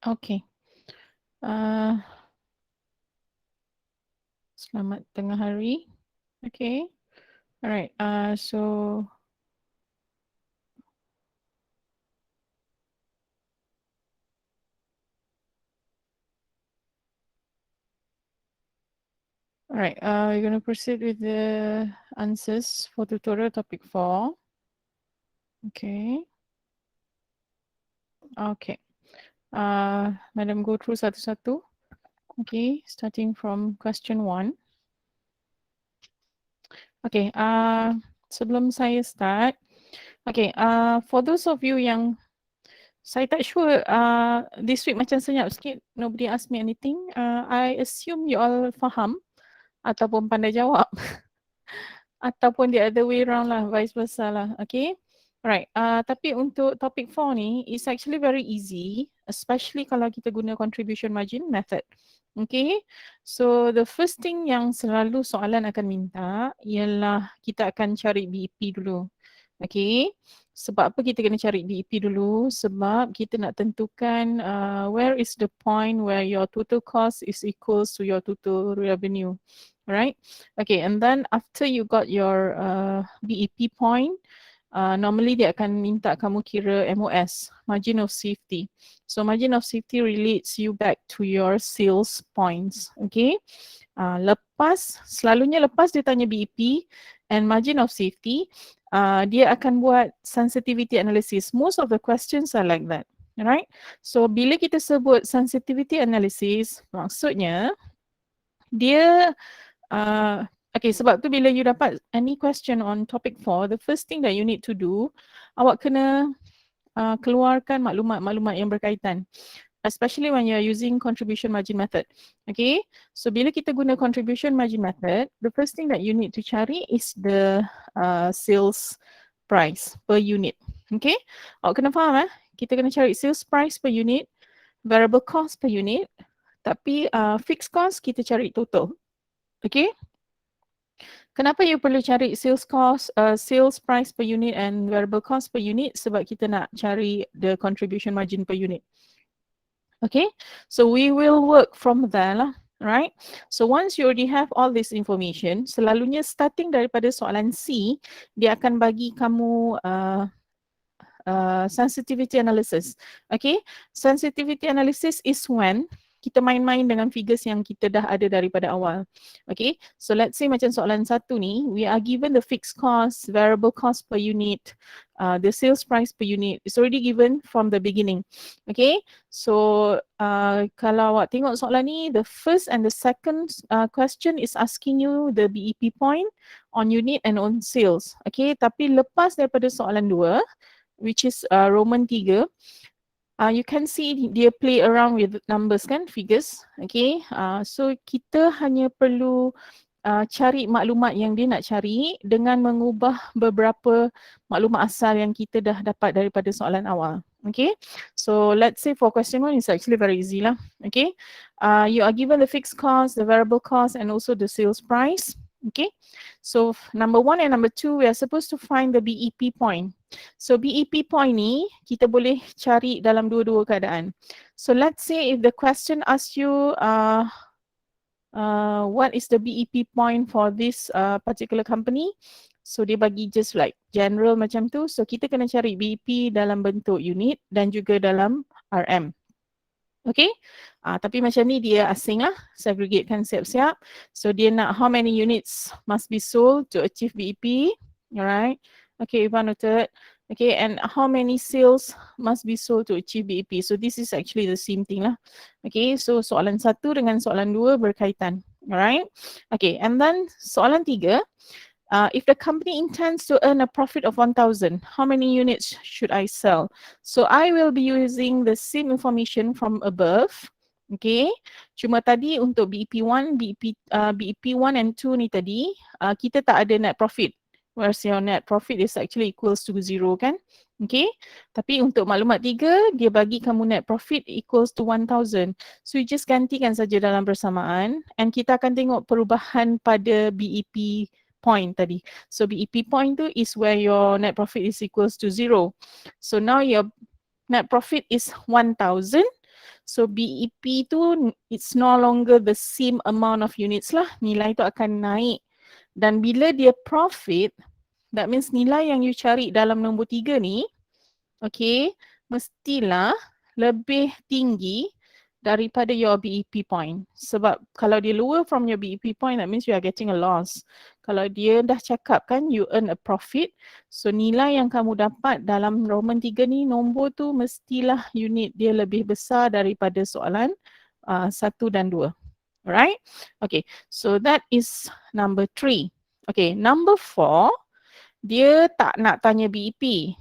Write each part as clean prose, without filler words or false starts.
Okay. Selamat tengah hari. Okay. Alright. So alright. We're going to proceed with the answers for tutorial topic 4. Okay. Okay. Madam, go through satu-satu. Okay. Starting from question 1. Okay. Sebelum saya start. Okay. For those of you yang saya tak sure this week macam senyap sikit. Nobody asked me anything. I assume you all faham ataupun pandai jawab. Ataupun the other way around lah, vice versa lah. Okay. Right. Tapi untuk topic 4 ni, it's actually very easy, especially kalau kita guna contribution margin method. Okay. So the first thing yang selalu soalan akan minta ialah kita akan cari BEP dulu. Okay. Sebab apa kita kena cari BEP dulu? Sebab kita nak tentukan where is the point where your total cost is equals to your total revenue. Right? Okay, and then after you got your BEP point, normally dia akan minta kamu kira MOS, margin of safety. So margin of safety relates you back to your sales points. Okay, selalunya lepas dia tanya BEP and margin of safety, dia akan buat sensitivity analysis. Most of the questions are like that. Alright, so bila kita sebut sensitivity analysis, maksudnya dia okay, sebab tu bila you dapat any question on topic 4, the first thing that you need to do, awak kena keluarkan maklumat-maklumat yang berkaitan. Especially when you are using contribution margin method. Okay, so bila kita guna contribution margin method, the first thing that you need to cari is the sales price per unit. Okay, awak kena faham kita kena cari sales price per unit, variable cost per unit, tapi fixed cost kita cari total. Okay. Kenapa you perlu cari sales cost, sales price per unit and variable cost per unit? Sebab kita nak cari the contribution margin per unit. Okay, so we will work from there lah, right? So once you already have all this information, selalunya starting daripada soalan C, dia akan bagi kamu sensitivity analysis. Okay, sensitivity analysis is when kita main-main dengan figures yang kita dah ada daripada awal. Okay, so let's say macam soalan 1 ni, we are given the fixed cost, variable cost per unit, the sales price per unit. It's already given from the beginning. Okay, so kalau awak tengok soalan ni, the first and the second question is asking you the BEP point on unit and on sales. Okay, tapi lepas daripada soalan 2, which is Roman 3, you can see dia play around with numbers kan, figures. Okay, so kita hanya perlu cari maklumat yang dia nak cari dengan mengubah beberapa maklumat asal yang kita dah dapat daripada soalan awal. Okay, so let's say for question 1 is actually very easy lah. Okay, you are given the fixed cost, the variable cost and also the sales price. Okay, so number 1 and number 2 we are supposed to find the BEP point. So BEP point ni kita boleh cari dalam dua-dua keadaan. So let's say if the question asks you what is the BEP point for this particular company, so dia bagi just like general macam tu, so kita kena cari BEP dalam bentuk unit dan juga dalam RM. Okay, tapi macam ni dia asing lah, segregate kan siap-siap. So dia nak how many units must be sold to achieve BEP, alright. Okay, Ivan noted. Okay, and how many sales must be sold to achieve BEP. So this is actually the same thing lah. Okay, so soalan 1 dengan soalan 2 berkaitan. Alright. Okay, and then soalan 3. If the company intends to earn a profit of 1,000, how many units should I sell? So I will be using the same information from above. Okay, cuma tadi untuk BEP1, BEP1 and 2 ni tadi, kita tak ada net profit. Whereas your net profit is actually equals to 0 kan? Okay, tapi untuk maklumat 3, dia bagi kamu net profit equals to 1,000. So you just gantikan saja dalam bersamaan and kita akan tengok perubahan pada BEP point tadi. So BEP point tu is where your net profit is equals to 0. So now your net profit is 1,000. So BEP tu it's no longer the same amount of units lah. Nilai tu akan naik. Dan bila dia profit, that means nilai yang you cari dalam nombor 3 ni, okay, mestilah lebih tinggi daripada your BEP point. Sebab kalau dia lower from your BEP point, that means you are getting a loss. Kalau dia dah cakap kan, you earn a profit. So nilai yang kamu dapat dalam Roman 3 ni, nombor tu mestilah unit dia lebih besar daripada soalan 1 dan 2. Alright? Okay, so that is number 3. Okay, number 4, dia tak nak tanya BEP.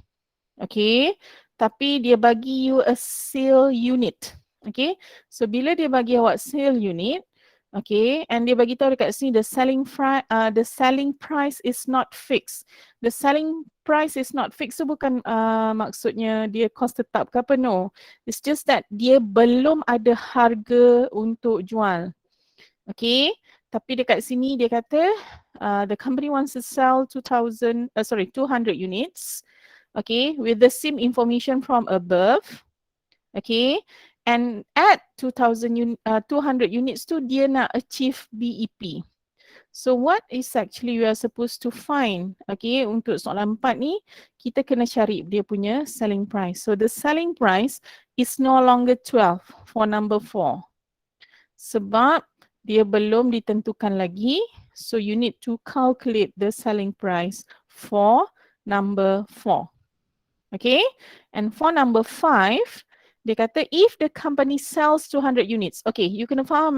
Okay, tapi dia bagi you a sale unit. Okay, so bila dia bagi awak sale unit, okay, and dia bagi tahu dekat sini the selling price is not fixed. The selling price is not fixed so bukan maksudnya dia cost tetap ke apa, no. It's just that dia belum ada harga untuk jual. Okay, tapi dekat sini dia kata the company wants to sell 200 units. Okay, with the same information from above, okay, and at 200 units tu dia nak achieve BEP. So what is actually you are supposed to find? Okay, untuk soalan 4 ni, kita kena cari dia punya selling price. So the selling price is no longer 12 for number 4. Sebab dia belum ditentukan lagi, so you need to calculate the selling price for number 4. Okay, and for number 5, dia kata if the company sells 200 units. Okay, you kena faham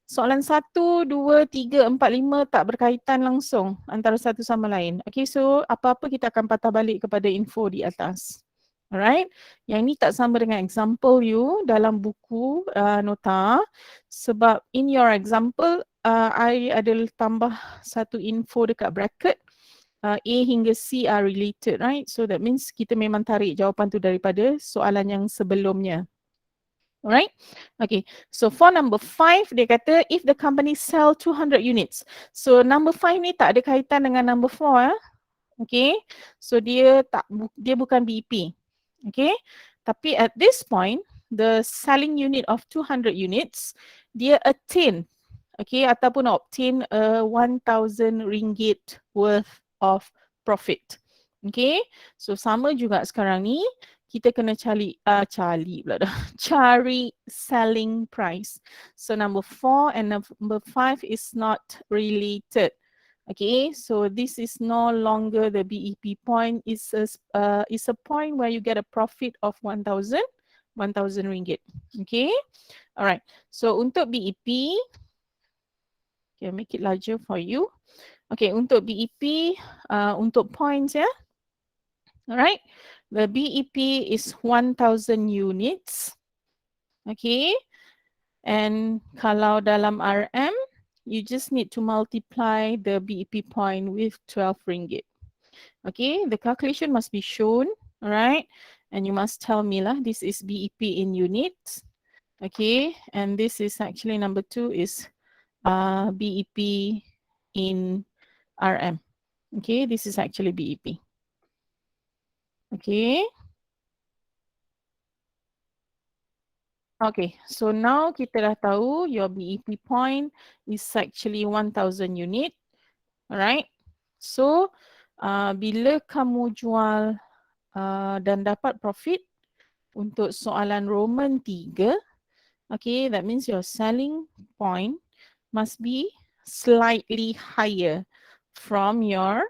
soalan 1, 2, 3, 4, 5 tak berkaitan langsung antara satu sama lain. Okay, so apa-apa kita akan patah balik kepada info di atas. Alright, yang ni tak sama dengan example you dalam buku nota, sebab in your example I ada tambah satu info dekat bracket. A hingga C are related, right? So that means kita memang tarik jawapan tu daripada soalan yang sebelumnya. Alright? Okay. So for number 5, dia kata if the company sell 200 units. So number 5 ni tak ada kaitan dengan number 4. Okay. So dia bukan BEP. Okay. Tapi at this point, the selling unit of 200 units, dia attain, okay, ataupun obtain 1,000 ringgit worth of profit. Okay, so sama juga sekarang ni kita kena cari selling price. So number 4 and number 5 is not related. Okay, so this is no longer the BEP point. It's a point where you get a profit of 1,000 ringgit. Okay, alright. So untuk BEP, okay, make it larger for you. Okay, untuk BEP, untuk points ya. Alright, the BEP is 1,000 units. Okay, and kalau dalam RM, you just need to multiply the BEP point with 12 ringgit. Okay, the calculation must be shown, alright, and you must tell me lah, this is BEP in units. Okay, and this is actually number 2 is BEP in RM. Okay, this is actually BEP. Okay. Okay, so now kita dah tahu your BEP point is actually 1,000 unit. Alright. So, bila kamu jual dan dapat profit untuk soalan Roman 3, okay, that means your selling point must be slightly higher from your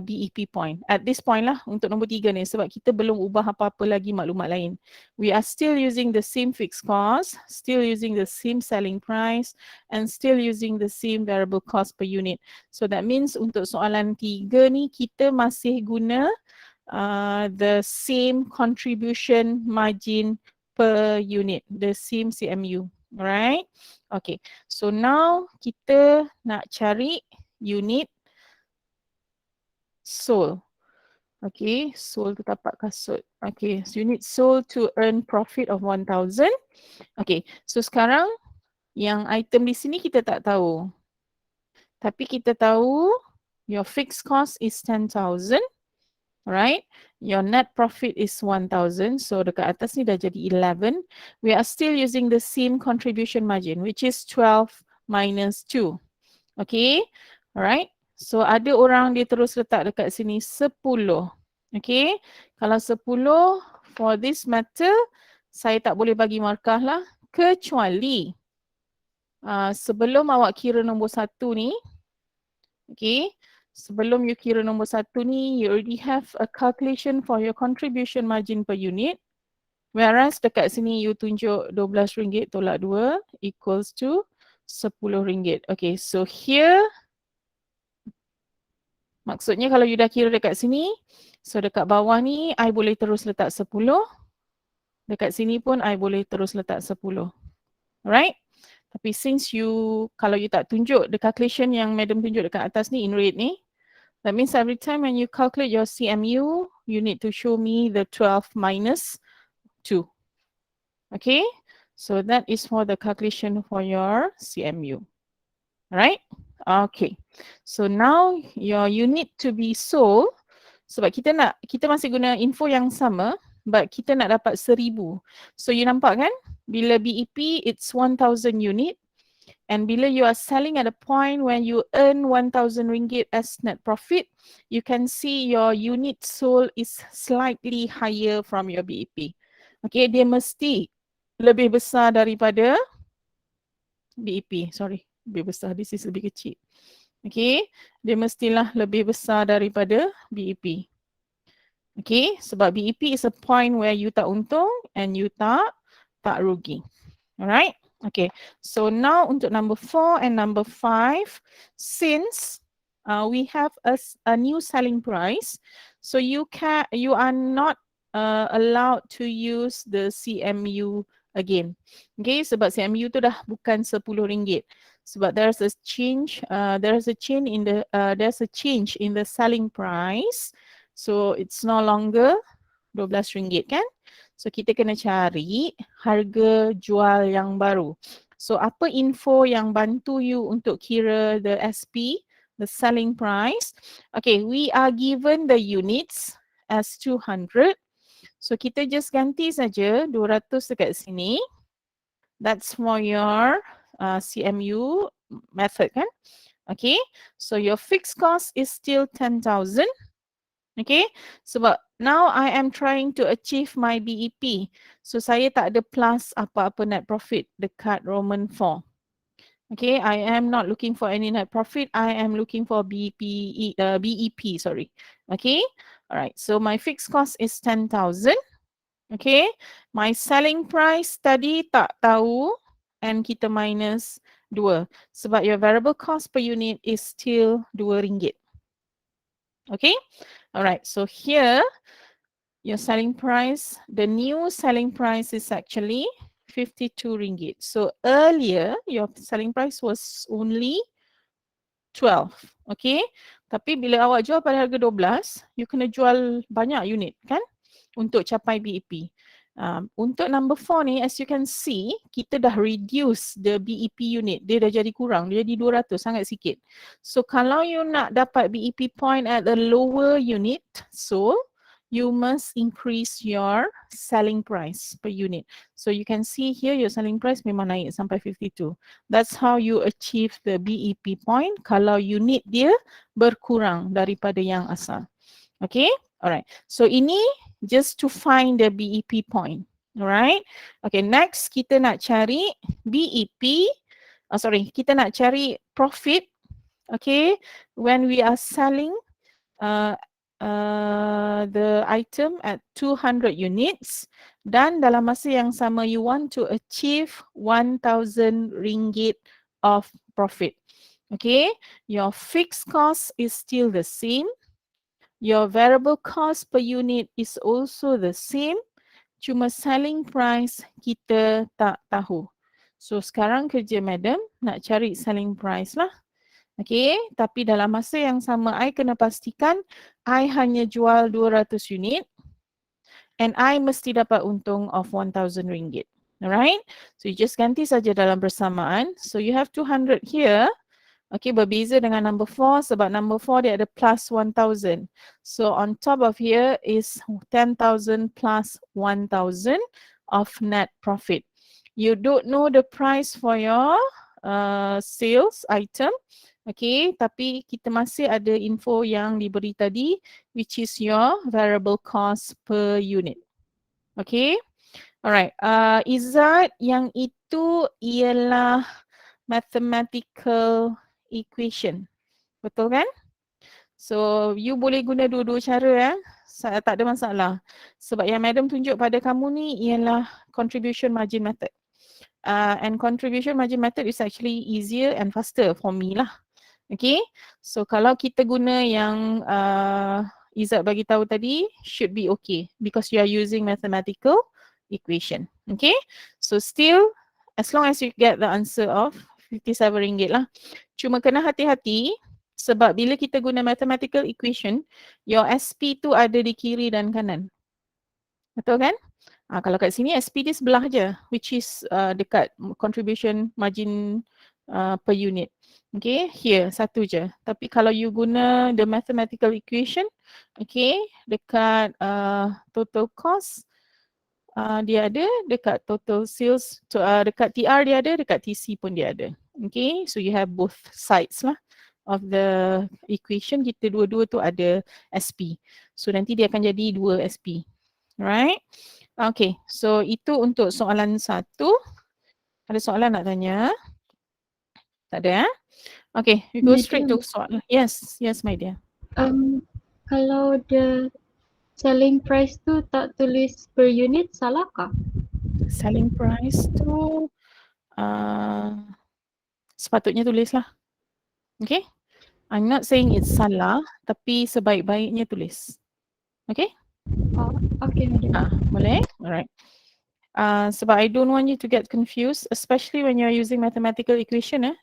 BEP point. At this point lah untuk nombor 3 ni, sebab kita belum ubah apa-apa lagi maklumat lain. We are still using the same fixed cost, still using the same selling price, and still using the same variable cost per unit. So that means untuk soalan 3 ni kita masih guna the same contribution margin per unit, the same CMU. Alright? Okay. So now kita nak cari unit sold. Okay, sold tu tapak kasut. Okay, so unit sold to earn profit of 1,000. Okay, so sekarang yang item di sini kita tak tahu. Tapi kita tahu your fixed cost is 10,000. Alright, your net profit is 1,000. So dekat atas ni dah jadi 11. We are still using the same contribution margin, which is 12 minus 2. Okay, alright. So ada orang dia terus letak dekat sini 10. Okay, kalau 10 for this matter, saya tak boleh bagi markah lah. Kecuali sebelum awak kira nombor 1 ni, okay, sebelum you kira nombor 1 ni, you already have a calculation for your contribution margin per unit. Whereas dekat sini you tunjuk RM12 tolak 2 equals to RM10. Okay, so here, maksudnya kalau you dah kira dekat sini, so dekat bawah ni, I boleh terus letak 10. Dekat sini pun, I boleh terus letak 10. Alright? Tapi since you, kalau you tak tunjuk the calculation yang madam tunjuk dekat atas ni in red ni, that means every time when you calculate your CMU, you need to show me the 12 minus 2. Okay? So that is for the calculation for your CMU. Alright? Okay. So now your unit to be sold, sebab kita masih guna info yang sama, but kita nak dapat 1,000. So you nampak kan? Bila BEP, it's 1,000 unit. And bila you are selling at a point when you earn RM1,000 as net profit, you can see your unit sold is slightly higher from your BEP. Okay, dia mesti lebih besar daripada BEP. Sorry, lebih besar. This is lebih kecil. Okay, dia mestilah lebih besar daripada BEP. Okay, sebab BEP is a point where you tak untung and you tak rugi. Alright, okay. So now untuk number 4 and number 5, since we have a new selling price, so you are not allowed to use the CMU again. Okay, sebab CMU tu dah bukan RM10. Sebab there's a change in the selling price. So it's no longer RM12 kan? So kita kena cari harga jual yang baru. So apa info yang bantu you untuk kira the SP, the selling price? Okay, we are given the units as 200. So kita just ganti saja 200 dekat sini. That's for your CMU method kan? Okay, so your fixed cost is still 10,000. Okay, sebab now I am trying to achieve my BEP. So saya tak ada plus apa-apa net profit dekat Roman 4. Okay, I am not looking for any net profit. I am looking for BEP, sorry. Okay, alright. So my fixed cost is 10,000. Okay, my selling price tadi tak tahu and kita minus 2. Sebab your variable cost per unit is still RM2. Okay, alright. So here, your selling price, the new selling price is actually RM52. So earlier, your selling price was only 12. Okay, tapi bila awak jual pada harga 12, you kena jual banyak unit kan untuk capai BEP. Untuk number 4 ni, as you can see, kita dah reduce the BEP unit. Dia dah jadi kurang, dia jadi 200, sangat sikit. So kalau you nak dapat BEP point at a lower unit, so you must increase your selling price per unit. So you can see here your selling price memang naik sampai 52. That's how you achieve the BEP point kalau unit dia berkurang daripada yang asal. Okay, alright. So ini just to find the BEP point. Alright. Okay, next kita nak cari BEP. Kita nak cari profit. Okay, when we are selling the item at 200 units dan dalam masa yang sama you want to achieve RM1,000 of profit. Okay, your fixed cost is still the same. Your variable cost per unit is also the same. Cuma selling price kita tak tahu. So sekarang kerja madam nak cari selling price lah. Okay, tapi dalam masa yang sama I kena pastikan I hanya jual 200 unit and I mesti dapat untung of RM1,000. Alright, so you just ganti saja dalam bersamaan. So you have 200 here. Okay, berbeza dengan number 4 sebab number 4 dia ada plus 1,000. So on top of here is 10,000 plus 1,000 of net profit. You don't know the price for your sales item. Okay, tapi kita masih ada info yang diberi tadi, which is your variable cost per unit. Okay, alright. Izzat, yang itu ialah mathematical equation. Betul kan? So, you boleh guna dua-dua cara tak ada masalah. Sebab yang madam tunjuk pada kamu ni ialah contribution margin method. And contribution margin method is actually easier and faster for me lah. Okay, so kalau kita guna yang Izzat bagi tahu tadi, should be okay because you are using mathematical equation. Okay, so still as long as you get the answer of RM57 lah. Cuma kena hati-hati sebab bila kita guna mathematical equation, your SP tu ada di kiri dan kanan. Betul kan? Kalau kat sini SP dia sebelah je, which is dekat contribution margin per unit. Okay, here satu je. Tapi kalau you guna the mathematical equation, okay, dekat total cost dia ada, dekat total sales, dekat TR dia ada, dekat TC pun dia ada. Okay, so you have both sides lah of the equation. Kita dua-dua tu ada SP. So nanti dia akan jadi 2 SP. Right? Okay, so itu untuk soalan 1. Ada soalan nak tanya? Tak ada Okay, we go straight to soalan. Yes, my dear. Kalau the selling price tu tak tulis per unit, salahkah? Selling price tu sepatutnya tulis lah. Okay? I'm not saying it's salah, tapi sebaik-baiknya tulis. Okay? Okay, madam. Boleh? Alright. Sebab I don't want you to get confused, especially when you're using mathematical equation.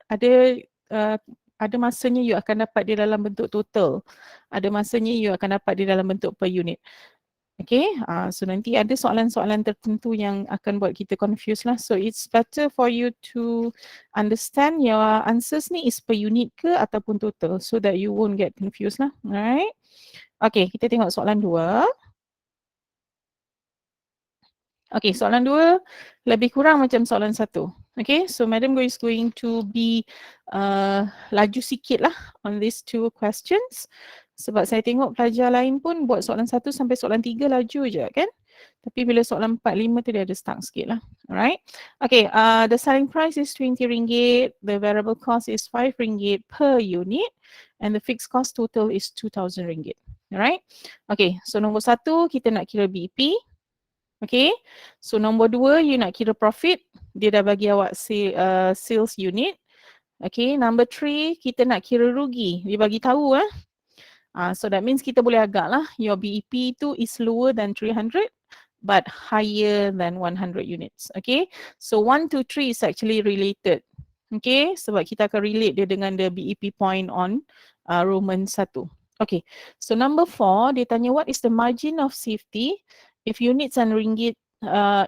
Ada masanya you akan dapat dia dalam bentuk total. Ada masanya you akan dapat dia dalam bentuk per unit. Okay, so nanti ada soalan-soalan tertentu yang akan buat kita confused lah. So it's better for you to understand your answers ni is per unit ke ataupun total so that you won't get confused lah. Alright. Okay, kita tengok soalan 2. Okay, soalan 2 lebih kurang macam soalan 1. Okay, so madam is going to be laju sikit lah on these 2 questions. Sebab saya tengok pelajar lain pun buat soalan 1 sampai soalan 3 laju je kan. Tapi bila soalan 4, 5 tu dia ada stuck sikit lah. Alright. Okay, the selling price is RM20. The variable cost is RM5 per unit. And the fixed cost total is RM2,000. Alright. Okay, so nombor 1 kita nak kira BP. Okay, so nombor 2 you nak kira profit, dia dah bagi awak sales unit. Okay, number 3 kita nak kira rugi, dia bagi tahu so that means kita boleh agak lah, your BEP tu is lower than 300 but higher than 100 units. Okay, so 1 to 3 is actually related. Okay, sebab kita akan relate dia dengan the BEP point on Roman 1. Okay, so number 4 dia tanya what is the margin of safety if units and ringgit,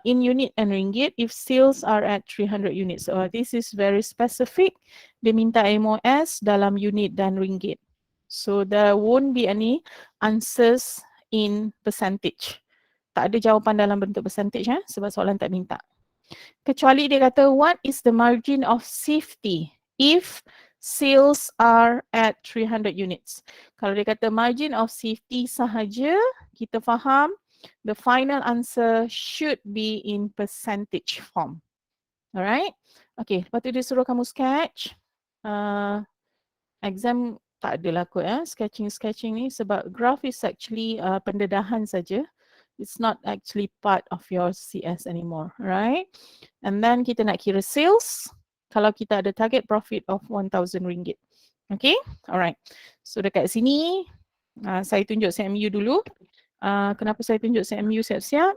in unit and ringgit, if sales are at 300 units. This is very specific. Dia minta MOS dalam unit dan ringgit. So there won't be any answers in percentage. Tak ada jawapan dalam bentuk percentage sebab soalan tak minta. Kecuali dia kata what is the margin of safety if sales are at 300 units. Kalau dia kata margin of safety sahaja, kita faham the final answer should be in percentage form. Alright. Okay, lepas tu dia suruh kamu sketch. Exam tak adalah kot sketching ni sebab graph is actually pendedahan saja. It's not actually part of your CS anymore, right? And then kita nak kira sales kalau kita ada target profit of RM1,000. Okay, alright. So dekat sini saya tunjuk CMU dulu. Kenapa saya tunjuk CMU siap-siap?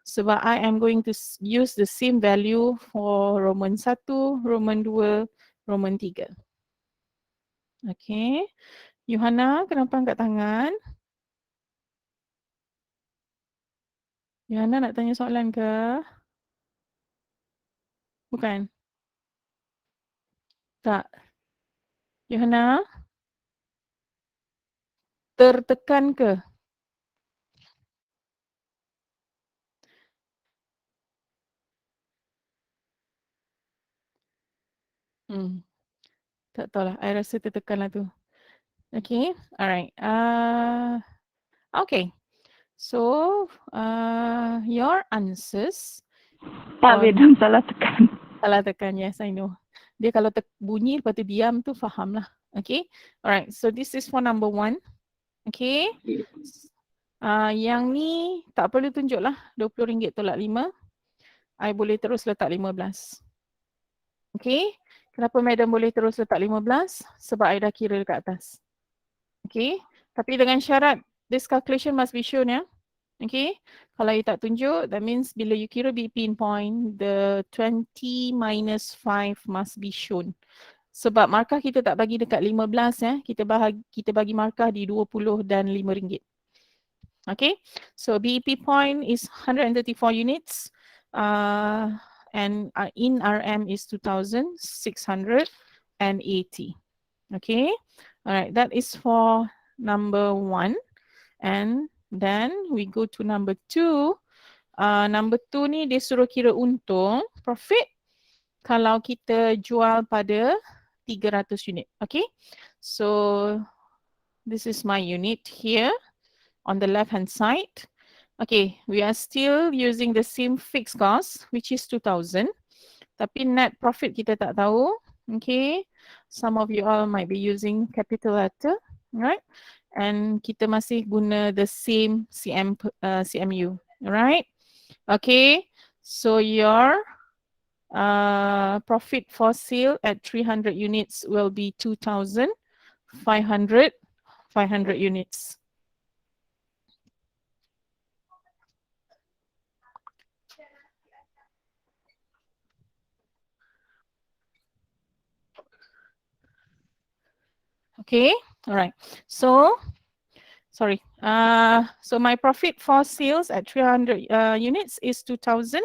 Sebab I am going to use the same value for Roman 1, Roman 2, Roman 3. Okay. Yohana, kenapa angkat tangan? Yohana nak tanya soalan ke? Bukan? Tak. Yohana? Tertekan ke? Tak tahulah. I rasa tertekan lah tu. Okay. Alright. Okay. So, your answers. Tak, Madam, salah tekan. Salah tekan, yes, I know. Dia kalau bunyi lepas tu diam tu faham lah. Okay. Alright. So, this is for number 1. Okay. Yang ni tak perlu tunjuk lah. RM20 tolak 5. I boleh terus letak 15. Okay. Kenapa Madam boleh terus letak 15? Sebab I dah kira dekat atas. Okay. Tapi dengan syarat this calculation must be shown ya. Okay. Kalau you tak tunjuk, that means bila you kira BP in point, the 20 minus 5 must be shown. Sebab markah kita tak bagi dekat 15 ya. Kita bagi markah di 20 dan RM5. Okay. So BEP point is 134 units. And in RM is 2,680. Okay. Alright, that is for number 1. And then we go to number 2. Number 2 ni dia suruh kira untung, profit kalau kita jual pada 300 unit. Okay. So this is my unit here on the left hand side. Okay, we are still using the same fixed cost which is 2,000. Tapi net profit kita tak tahu. Okay. Some of you all might be using capital letter, right? And kita masih guna the same CMU, right? Okay. So your profit for sale at 300 units will be 2,500 units. Okay, all right. So, sorry. So my profit for sales at 300 units is 2,000.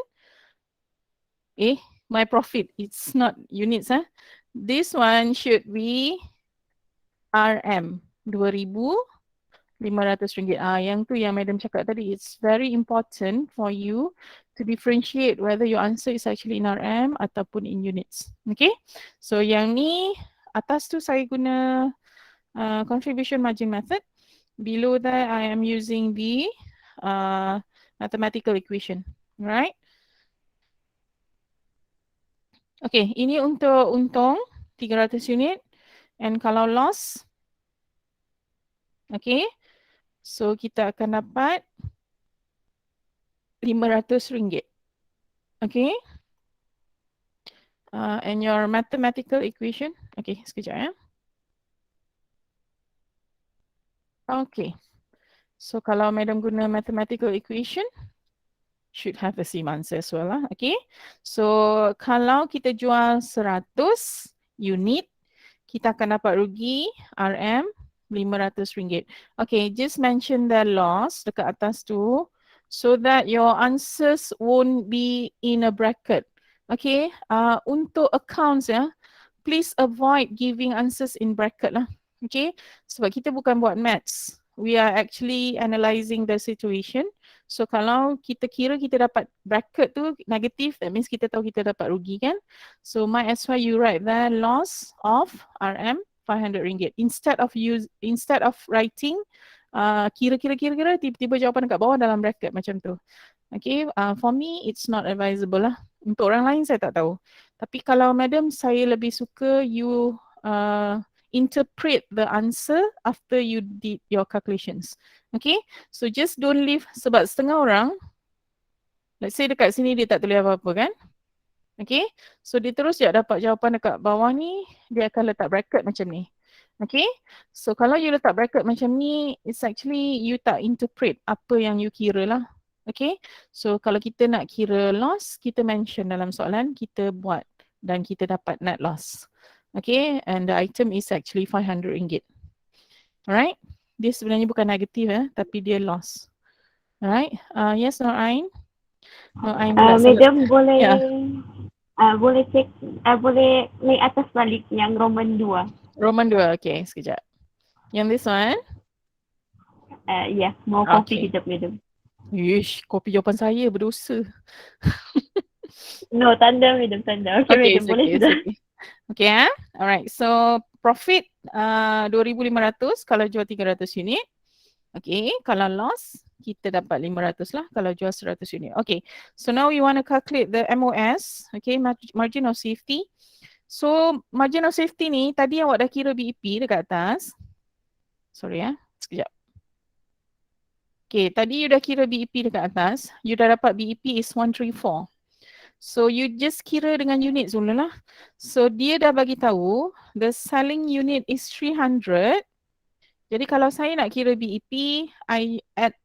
My profit, it's not units. This one should be RM, RM2,500. Yang tu yang Madam cakap tadi, it's very important for you to differentiate whether your answer is actually in RM ataupun in units. Okay, so yang ni atas tu saya guna contribution margin method. Below that, I am using the mathematical equation, right? Okay, ini untuk untung 300 unit. And kalau loss, okay, so kita akan dapat RM500. Okay. And your mathematical equation, okay, sekejap ya. Okay. So kalau Madam guna mathematical equation, should have the same answer as well lah. Okay. So kalau kita jual 100 unit, kita akan dapat rugi RM RM500. Okay, just mention the loss dekat atas tu so that your answers won't be in a bracket. Okay, untuk accounts ya, please avoid giving answers in bracket lah. Okay, sebab kita bukan buat maths. We are actually analysing the situation. So kalau kita kira kita dapat bracket tu negatif, that means kita tahu kita dapat rugi kan. So might as well you write the loss of RM RM500. Instead of writing kira-kira tiba-tiba jawapan dekat bawah dalam bracket macam tu. Okay, for me it's not advisable lah. Untuk orang lain saya tak tahu. Tapi kalau Madam, saya lebih suka you interpret the answer after you did your calculations. Okay, so just don't leave, sebab setengah orang, let's say dekat sini dia tak tulis apa-apa kan. Okay, so dia terus je dapat jawapan dekat bawah ni, dia akan letak bracket macam ni. Okay, so kalau you letak bracket macam ni, it's actually you tak interpret apa yang you kira lah. Okay, so kalau kita nak kira loss, kita mention dalam soalan, kita buat dan kita dapat net loss. Okay, and the item is actually RM500. Alright, dia sebenarnya bukan negatif tapi dia loss. Alright, yes Nur Ain? Nur Ain Madam boleh yeah. boleh cek, boleh naik atas balik yang Roman 2. Roman 2, okay, sekejap. Yang this one? Yeah, mau kopi Okay. kejap minum. Ish, kopi jawapan saya berdosa. No, tanda minum tanda. Okay, Okay, minum it's boleh okay, it's sudah. okay. Okay, alright. So, profit 2,500 kalau jual 300 unit. Okay, kalau loss, kita dapat 500 lah kalau jual 100 unit. Okay, so now we want to calculate the MOS, okay, margin of safety. So, margin of safety ni, tadi awak dah kira BEP dekat atas. Sorry sekejap. Okay, tadi you dah kira BEP dekat atas. You dah dapat BEP is 134. So, you just kira dengan unit dulu lah. So, dia dah bagi tahu the selling unit is 300. Jadi, kalau saya nak kira BEP, I add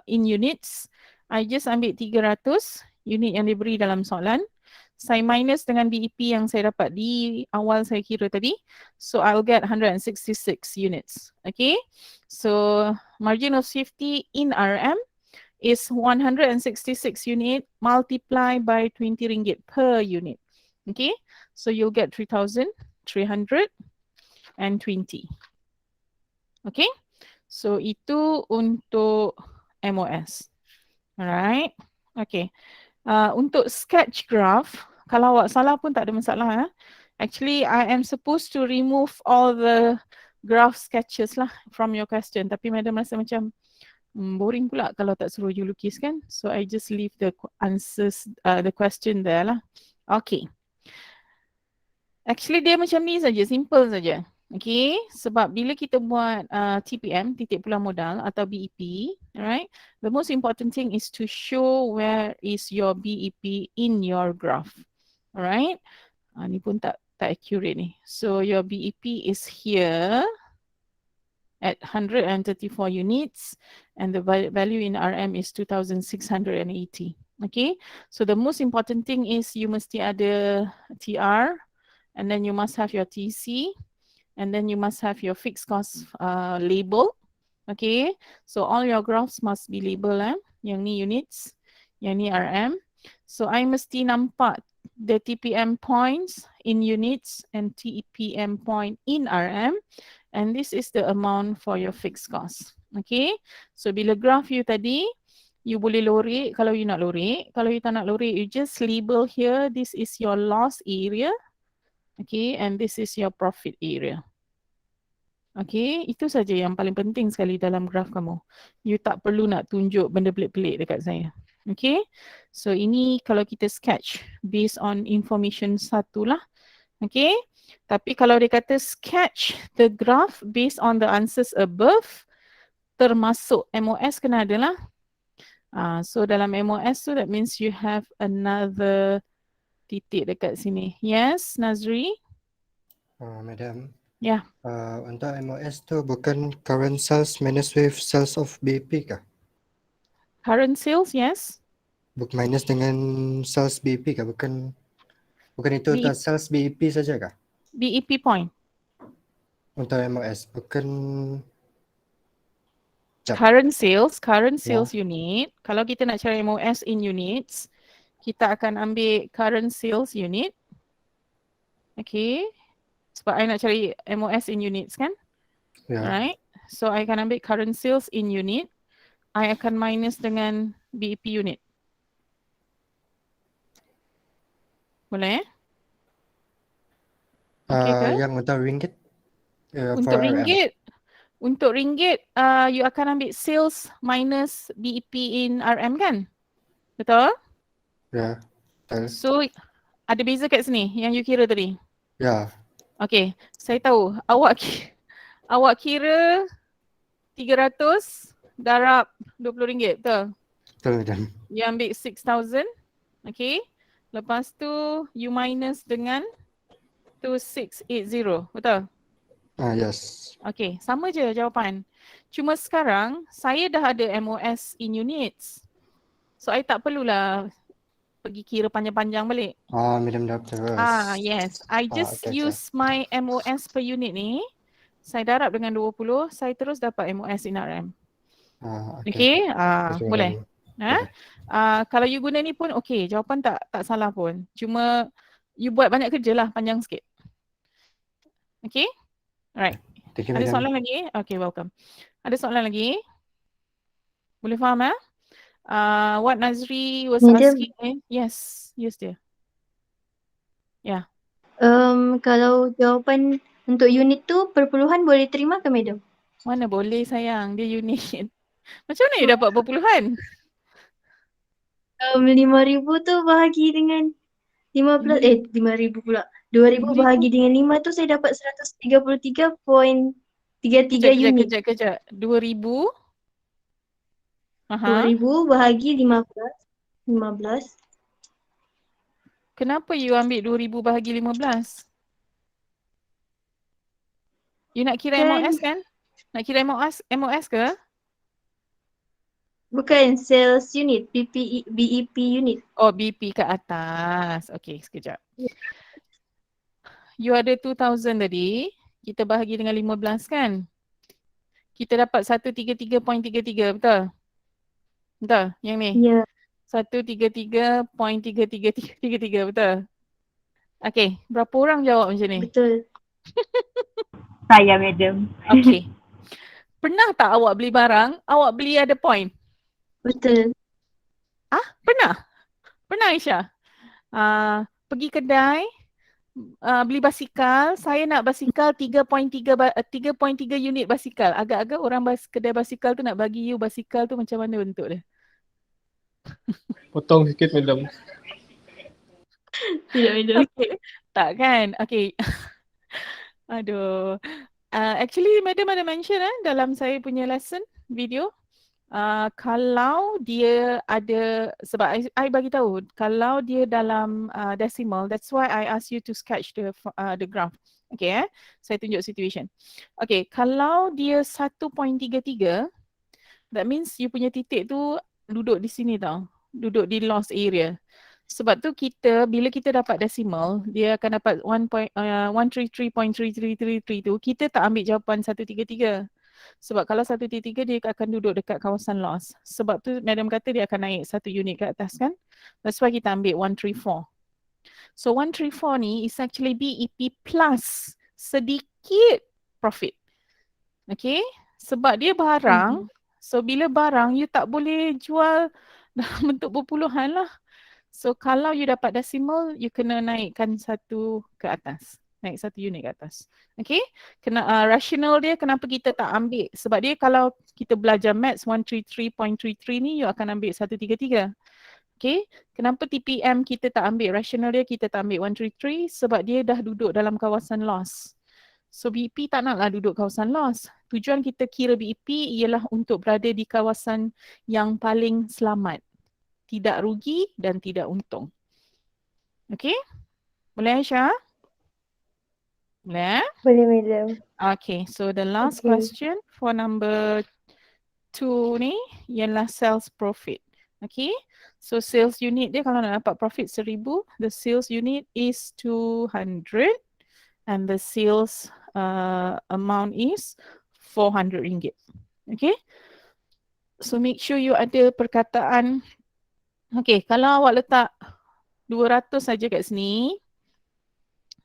in units, I just ambil 300 unit yang diberi dalam soalan. Saya minus dengan BEP yang saya dapat di awal saya kira tadi. So, I'll get 166 units. Okay. So, margin of safety in RM is 166 unit multiplied by 20 ringgit per unit. Okay. So, you'll get 3,320. Okay. So, itu untuk MOS. Alright. Okay. Untuk sketch graph, kalau awak salah pun tak ada masalah. Actually, I am supposed to remove all the graph sketches lah from your question. Tapi madam rasa macam boring pula kalau tak suruh you lukis kan. So, I just leave the answers, the question there lah. Okay. Actually, dia macam ni saja, simple saja. Okay, sebab bila kita buat TPM, titik pulang modal atau BEP, alright, the most important thing is to show where is your BEP in your graph. Alright, ni pun tak accurate ni. So your BEP is here at 134 units and the value in RM is 2,680. Okay, so the most important thing is you mesti ada TR and then you must have your TC. And then you must have your fixed cost label. Okay, so all your graphs must be labeled. Yang ni units, yang ni RM. So I mesti nampak the TPM points in units and TPM point in RM. And this is the amount for your fixed cost. Okay, so bila graph you tadi, you boleh lorek kalau you nak lorek. Kalau you tak nak lorek, you just label here, this is your loss area. Okay, and this is your profit area. Okay, itu saja yang paling penting sekali dalam graf kamu. You tak perlu nak tunjuk benda pelik-pelik dekat saya. Okay, so ini kalau kita sketch based on information satu lah. Okay, tapi kalau dia kata sketch the graph based on the answers above, termasuk MOS kena ada lah. So dalam MOS tu that means you have another titik dekat sini. Yes, Nazri? Madam. Ya. Untuk MOS tu bukan current sales minus with sales of BEP kah? Current sales, yes. Minus dengan sales BEP kah? Bukan itu sales BEP saja kah? BEP point. Untuk MOS bukan current sales unit. Kalau kita nak cari MOS in units, kita akan ambil current sales unit. Okay. Sebab I nak cari MOS in units kan? Yeah. Right. So I akan ambil current sales in unit. I akan minus dengan BEP unit. Boleh? Okay ke? Yang untuk ringgit? Untuk ringgit, you akan ambil sales minus BEP in RM kan? Betul? Ya. Yeah. So ada beza kat sini yang you kira tadi? Ya. Yeah. Okay, saya tahu. Awak kira 300 darab RM20, betul? Betul, madam. You ambil 6,000. Okay. Lepas tu you minus dengan 2680, betul? Yes. Okay, sama je jawapan. Cuma sekarang saya dah ada MOS in units. So I tak perlulah pergi kira panjang-panjang balik. Madam dah terus. Yes. I just use my MOS per unit ni. Saya darab dengan 20, saya terus dapat MOS in RM. Okay. Boleh. Kalau you guna ni pun okay, jawapan tak salah pun. Cuma you buat banyak kerja lah, panjang sikit. Okay. Alright. Thank you, Ada madam. soalan lagi? Okay, welcome. Ada soalan lagi? Boleh faham what Nazri was Madam. asking? Yes, dear. Yeah. Kalau jawapan untuk unit tu perpuluhan boleh terima ke madam? Mana boleh sayang, dia unit. Macam mana you dapat perpuluhan? 5,000 tu bahagi dengan 15, 5,000 pula. 2,000 bahagi dengan 5 tu saya dapat 133.33 unit. Kejap. 2,000. 2,000 bahagi 15. Kenapa you ambil 2,000 bahagi 15? You nak kira MOS kan? Nak kira MOS ke? Bukan, sales unit, BEP unit. Oh, BP kat atas. Okay, sekejap. You ada 2,000 tadi. Kita bahagi dengan 15 kan? Kita dapat 133.33, betul? Betul? Yang ni? Ya. 133.3333, betul? Okay, berapa orang jawab macam ni? Betul. Saya, madam. Okay. Pernah tak awak beli barang, awak beli ada point? Betul. Pernah? Pernah Aisyah? Pergi kedai, beli basikal, saya nak basikal 3.3 unit basikal. Agak-agak orang kedai basikal tu nak bagi you basikal tu macam mana bentuk dia? Potong sikit, madam. Tidak, madam. Okay. Tak kan? Okay. Aduh. Actually, madam ada mention dalam saya punya lesson video. Kalau dia ada, sebab I bagi tahu, kalau dia dalam decimal, that's why I ask you to sketch the graph. Okay, saya tunjuk situation. Okay, kalau dia 1.33, that means you punya titik tu duduk di sini tau, duduk di loss area. Sebab tu bila kita dapat decimal, dia akan dapat 133.3333 tu, kita tak ambil jawapan 133. Sebab kalau 133 dia akan duduk dekat kawasan loss. Sebab tu madam kata dia akan naik 1 unit ke atas kan. That's why kita ambil 134. So 134 ni is actually BEP plus sedikit profit. Okay. Sebab dia barang. So bila barang you tak boleh jual dalam bentuk berpuluhan lah. So kalau you dapat decimal, you kena naikkan 1 ke atas. Naik 1 unit ke atas. Okay. Rational dia kenapa kita tak ambil. Sebab dia kalau kita belajar maths 133.33 ni, you akan ambil 133. Okay. Kenapa TPM kita tak ambil. Rational dia kita tak ambil 133. Sebab dia dah duduk dalam kawasan loss. So BEP tak naklah duduk kawasan loss. Tujuan kita kira BEP ialah untuk berada di kawasan yang paling selamat. Tidak rugi dan tidak untung. Okay? Boleh Aisyah? Boleh? Boleh, madam. Okay, so the last question for number 2 ni ialah sales profit. Okay, so sales unit dia kalau nak dapat profit 1,000, the sales unit is 200 and the sales amount is RM400. Okay, so make sure you ada perkataan. Okay, kalau awak letak 200 saja kat sini,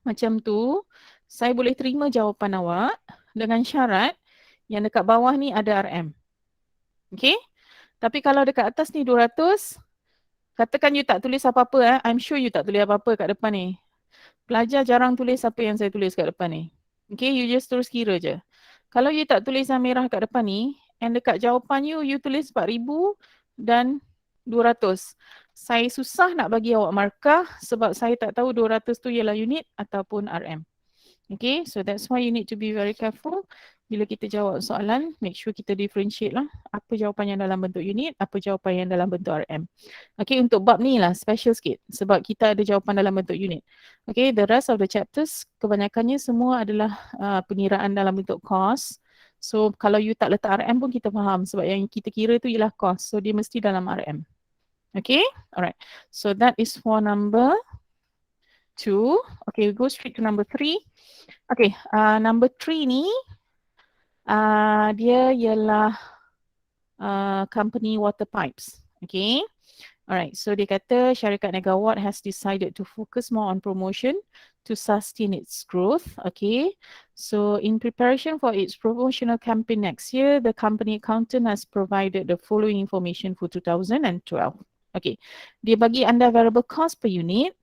macam tu, saya boleh terima jawapan awak dengan syarat yang dekat bawah ni ada RM. Okay? Tapi kalau dekat atas ni 200, katakan you tak tulis apa-apa. I'm sure you tak tulis apa-apa kat depan ni. Pelajar jarang tulis apa yang saya tulis kat depan ni. Okay, you just terus kira je. Kalau you tak tulis yang merah kat depan ni, and dekat jawapan you tulis 4,000 dan 200. Saya susah nak bagi awak markah sebab saya tak tahu 200 tu ialah unit ataupun RM. Okay, so that's why you need to be very careful. Bila kita jawab soalan, make sure kita differentiate lah. Apa jawapan yang dalam bentuk unit, apa jawapan yang dalam bentuk RM. Okay, untuk bab ni lah special sikit. Sebab kita ada jawapan dalam bentuk unit. Okay, the rest of the chapters, kebanyakannya semua adalah peniraan dalam bentuk cost. So, kalau you tak letak RM pun kita faham. Sebab yang kita kira tu ialah cost. So, dia mesti dalam RM. Okay, alright. So, that is for number 2. Okay, we go straight to number 3. Okay, number 3 ni, dia ialah company water pipes. Okay. Alright, so dia kata syarikat Negawatt has decided to focus more on promotion to sustain its growth. Okay, so in preparation for its promotional campaign next year, the company accountant has provided the following information for 2012. Okay, dia bagi anda variable cost per unit.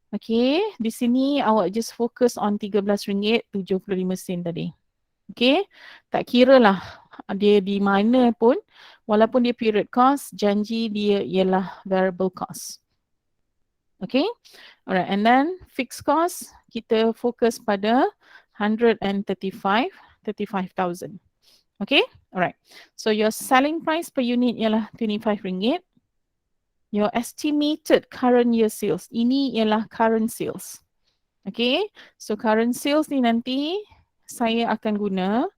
Okay, di sini awak just fokus on RM13.75 tadi. Okay, tak kira lah dia di mana pun, walaupun dia period cost, janji dia ialah variable cost. Okay, alright, and then fixed cost, kita fokus pada 135,000. Okay, alright. So your selling price per unit ialah RM25. Your estimated current year sales, ini ialah current sales. Okay, so current sales ni nanti saya akan guna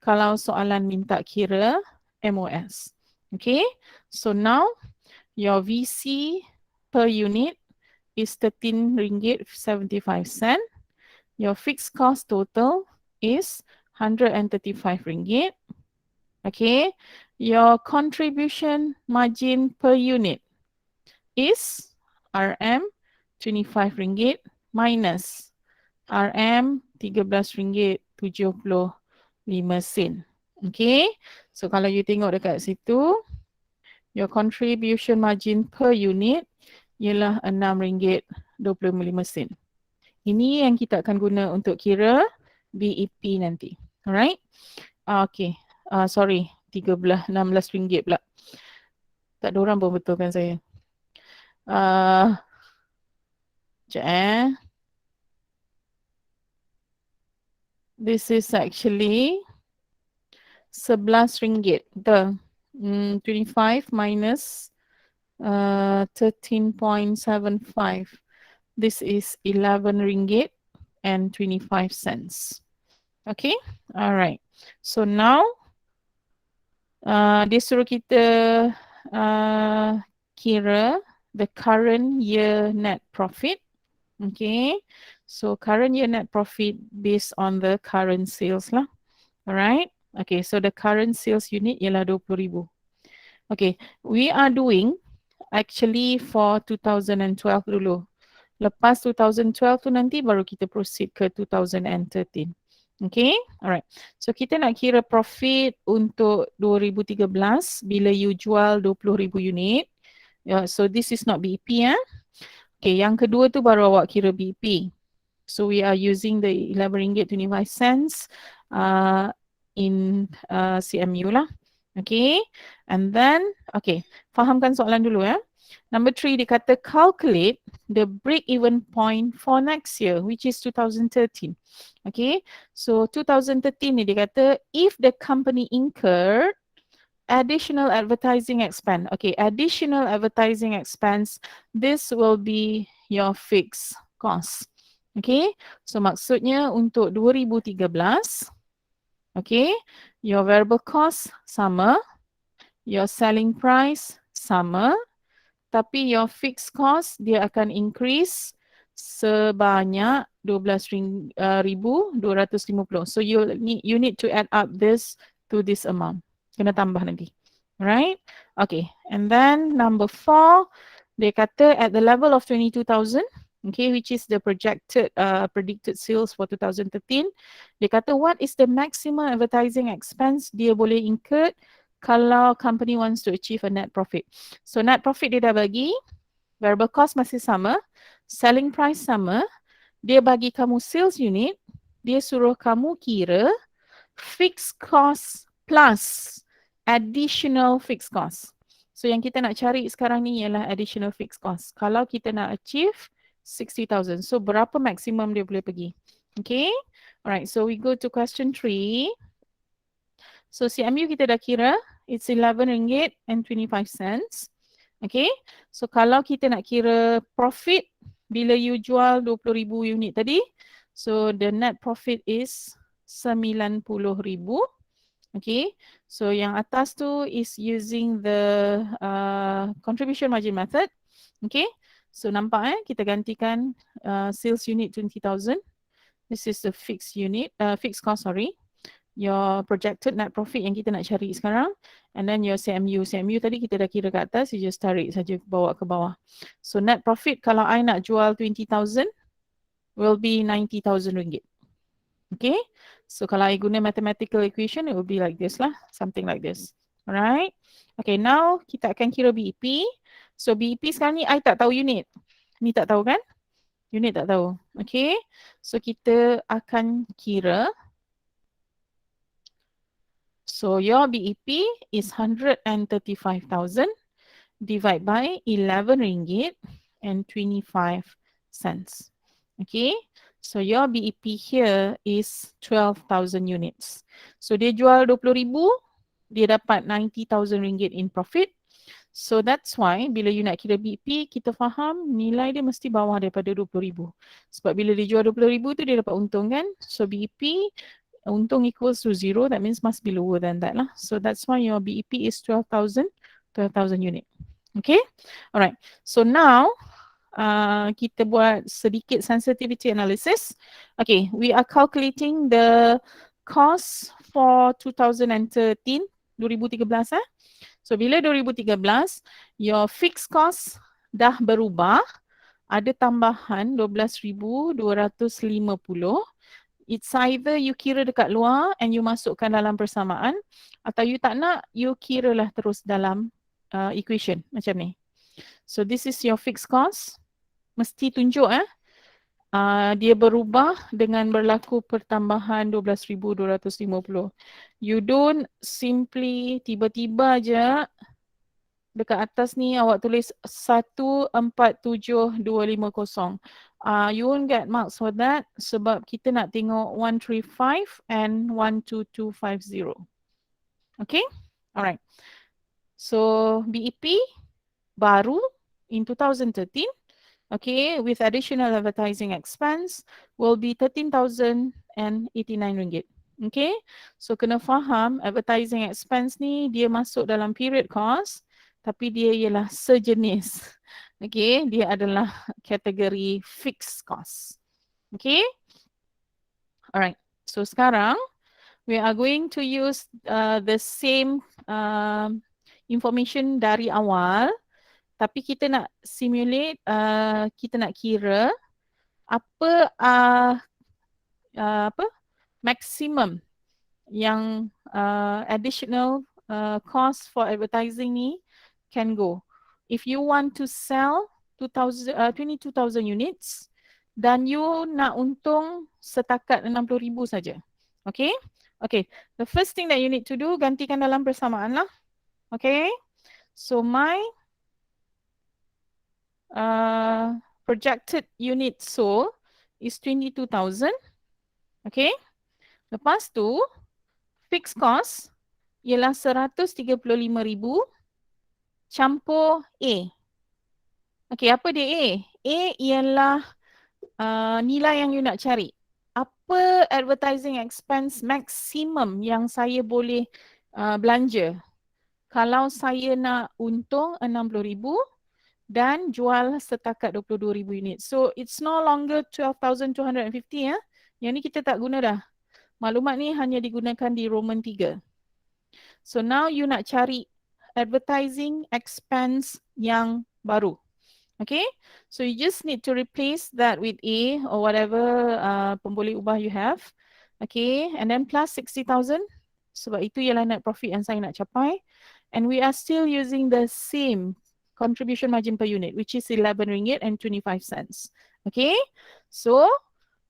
kalau soalan minta kira MOS. Okay, so now your VC per unit is RM13.75. Your fixed cost total is RM135. Okay, your contribution margin per unit is RM25 minus RM13.75. Okay, so kalau you tengok dekat situ, your contribution margin per unit ialah RM6.25. Ini yang kita akan guna untuk kira BEP nanti. Alright? Okay. Sorry, RM16 pula. Tak ada orang pun betulkan saya. Sekejap This is actually RM11. Betul. 25 minus 13.75. This is RM11.25. Okay, alright. So now dia suruh kita kira the current year net profit. Okay, so current year net profit based on the current sales lah. Alright, okay, so the current sales unit ialah 20,000. Okay, we are doing actually for 2012 dulu. Lepas 2012 tu nanti baru kita proceed ke 2013. Okay, alright. So kita nak kira profit untuk 2013 bila you jual 20,000 unit. So this is not BEP ya. Okay, yang kedua tu baru awak kira BEP. So we are using the RM11.25 in CMU lah. Okay, and then, okay, fahamkan soalan dulu ya. Number 3, dia kata calculate the break-even point for next year, which is 2013. Okay, so 2013 ni dia kata, if the company incurred additional advertising expense. Okay, additional advertising expense, this will be your fixed cost. Okay, so maksudnya untuk 2013, okay, your variable cost sama, your selling price sama, tapi your fixed cost dia akan increase sebanyak 12,250. So you need to add up this to this amount. Kena tambah nanti. Right? Okay. And then number 4, dia kata at the level of 22,000, okay, which is the predicted sales for 2013. Dia kata what is the maximum advertising expense dia boleh incur kalau company wants to achieve a net profit. So net profit dia dah bagi, variable cost masih sama, selling price sama, dia bagi kamu sales unit, dia suruh kamu kira fixed cost plus additional fixed cost. So yang kita nak cari sekarang ni ialah additional fixed cost. Kalau kita nak achieve 60,000, so berapa maksimum dia boleh pergi? Okay, alright, so we go to question 3. So CMU kita dah kira, it's RM11.25. Okay, so kalau kita nak kira profit bila you jual 20,000 unit tadi, so the net profit is 90,000. Okay, so yang atas tu is using the contribution margin method. Okay, so nampak kita gantikan sales unit 20,000. This is the fixed unit, fixed cost, sorry. your projected net profit yang kita nak cari sekarang, and then your CMU. CMU tadi kita dah kira kat atas, you just tarik saja bawa ke bawah. So net profit kalau I nak jual 20,000 will be 90,000 ringgit. Okay, so kalau I guna mathematical equation, it will be like this lah, something like this. Alright, okay, now kita akan kira BEP. So BEP sekarang ni I tak tahu unit. Ni tak tahu kan? Unit tak tahu. Okay, so kita akan kira. So your BEP is 135,000 divided by 11 ringgit and 25 cents. Okay, so your BEP here is 12,000 units. So dia jual 20,000, dia dapat 90,000 ringgit in profit. So that's why bila you nak kira BEP, kita faham nilai dia mesti bawah daripada 20,000. Sebab bila dia jual 20,000 tu dia dapat untung kan. So BEP untung equals to 0, that means must be lower than that lah. So that's why your BEP is 12,000 unit. Okay, alright. So now kita buat sedikit sensitivity analysis. Okay, we are calculating the cost for 2013, 2013 eh. So bila 2013, your fixed cost dah berubah, ada tambahan 12,250. It's either you kira dekat luar and you masukkan dalam persamaan, atau you tak nak, you kira lah terus dalam equation macam ni. So this is your fixed cost. Mesti tunjuk dia berubah dengan berlaku pertambahan 12,250. You don't simply tiba-tiba je dekat atas ni awak tulis 147250. You won't get marks for that sebab kita nak tengok 135 and 12250. Okay? Alright. So BEP baru in 2013, okay, with additional advertising expense will be 13,089 ringgit. Okay, so kena faham advertising expense ni dia masuk dalam period cost, tapi dia ialah sejenis. Okay, dia adalah kategori fixed cost. Okay, alright. So sekarang we are going to use the same information dari awal, tapi kita nak simulate, kita nak kira apa maximum yang additional cost for advertising ni can go. If you want to sell 22,000 units dan you nak untung setakat 60,000 saja. Okay? Okay, the first thing that you need to do, gantikan dalam persamaan lah. Okay? So my projected unit sold is 22,000. Okay? Lepas tu, fixed cost ialah 135,000 campur A. Okay, apa dia A? A ialah nilai yang you nak cari. Apa advertising expense maximum yang saya boleh belanja kalau saya nak untung 60,000 dan jual setakat 22,000 unit. So it's no longer 12,250 ya. Yang ni kita tak guna dah. Maklumat ni hanya digunakan di Roman 3. So now you nak cari advertising expense yang baru. Okay, so you just need to replace that with A or whatever pemboleh ubah you have. Okay, and then plus 60,000 sebab itu ialah net profit yang saya nak capai. And we are still using the same contribution margin per unit, which is 11 ringgit and 25 cents. Okay, so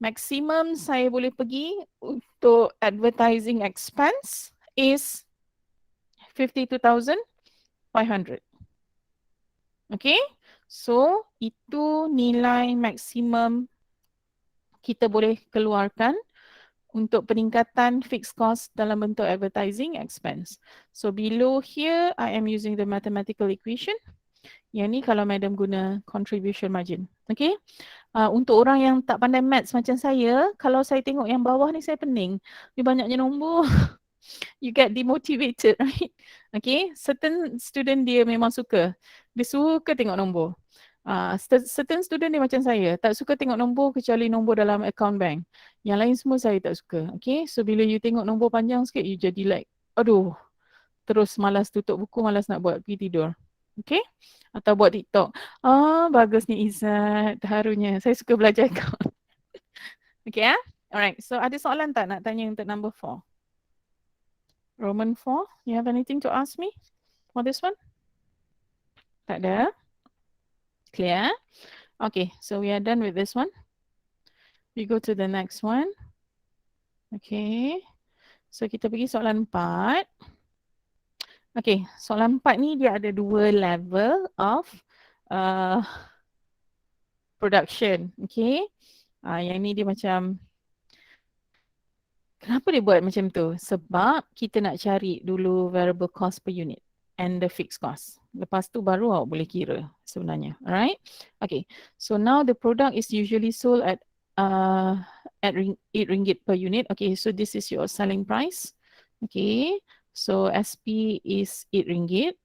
maximum saya boleh pergi untuk advertising expense is 52,500. Okay, so itu nilai maksimum kita boleh keluarkan untuk peningkatan fixed cost dalam bentuk advertising expense. So below here I am using the mathematical equation. Yang ni kalau madam guna contribution margin. Okay, untuk orang yang tak pandai maths macam saya, kalau saya tengok yang bawah ni saya pening. Dia banyaknya nombor. You get demotivated, right? Okay, certain student dia memang suka. Dia suka tengok nombor. Certain student dia macam saya, tak suka tengok nombor kecuali nombor dalam account bank. Yang lain semua saya tak suka. Okay, so bila you tengok nombor panjang sikit, you jadi like, aduh, terus malas tutup buku, malas nak buat, pergi tidur. Okay, atau buat TikTok. Bagus ni Izzat, harunya. Saya suka belajar account. Okay, alright, so ada soalan tak nak tanya untuk number 4? Roman 4, you have anything to ask me for this one? Tak ada? Clear? Okay, so we are done with this one. We go to the next one. Okay, so kita pergi soalan 4. Okay, soalan 4 ni dia ada 2 level of production. Okay, yang ni dia macam, kenapa dia buat macam tu? Sebab kita nak cari dulu variable cost per unit and the fixed cost. Lepas tu baru awak boleh kira sebenarnya. Alright? Okay. So now the product is usually sold at RM8 per unit. Okay, so this is your selling price. Okay. So SP is RM8.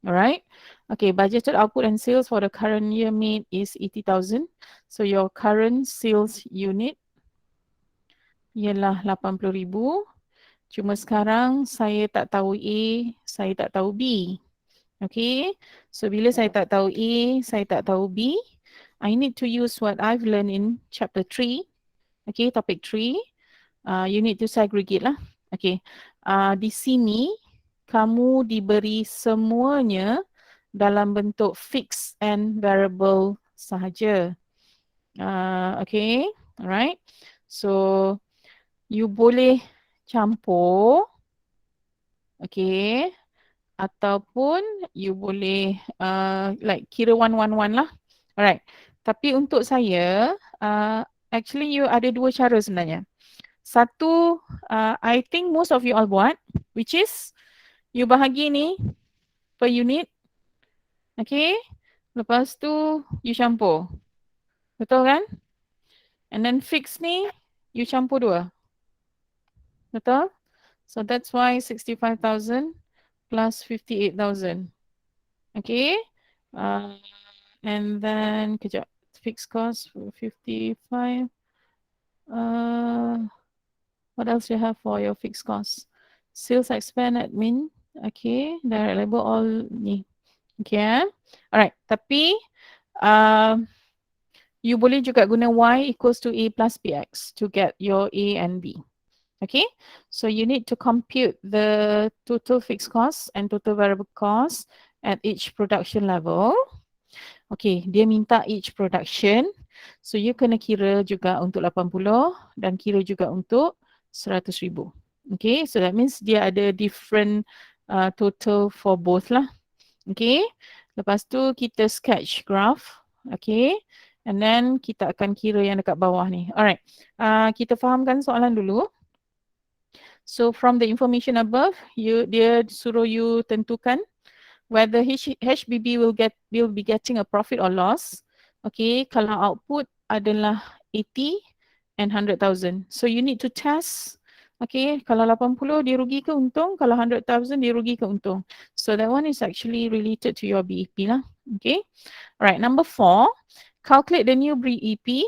Alright. Okay, budgeted output and sales for the current year made is 80,000. So your current sales unit ialah 80,000. Cuma sekarang saya tak tahu A, saya tak tahu B. Okay, so bila saya tak tahu A, saya tak tahu B, I need to use what I've learned in chapter 3. Okay, topic 3. You need to segregate lah. Okay, di sini kamu diberi semuanya dalam bentuk fixed and variable sahaja. Okay, alright. So you boleh campur, okay, ataupun you boleh like kira 1-1-1 lah. Alright. Tapi untuk saya, actually you ada 2 cara sebenarnya. Satu, I think most of you all buat, which is you bahagi ni per unit. Okay. Lepas tu you campur. Betul kan? And then fix ni you campur 2. Betul? So that's why 65,000 plus 58,000. Okay. And then kejap, fixed cost for 55. What else you have for your fixed cost? Sales expense admin. Okay. Direct labor all ni. Okay. Alright. Tapi you boleh juga guna Y equals to A plus BX to get your A and B. Okay, so you need to compute the total fixed cost and total variable cost at each production level. Okay, dia minta each production. So you kena kira juga untuk 80 dan kira juga untuk 100,000. Okay, so that means dia ada different total for both lah. Okay, lepas tu kita sketch graph. Okay, and then kita akan kira yang dekat bawah ni. Alright, kita fahamkan soalan dulu. So from the information above, dia suruh you tentukan whether HBB will be getting a profit or loss. Okay, kalau output adalah 80 and 100,000. So you need to test. Okay, kalau 80 dia rugi ke untung, kalau 100,000 dia rugi ke untung. So that one is actually related to your BEP lah. Okay, alright. Number 4, calculate the new BEP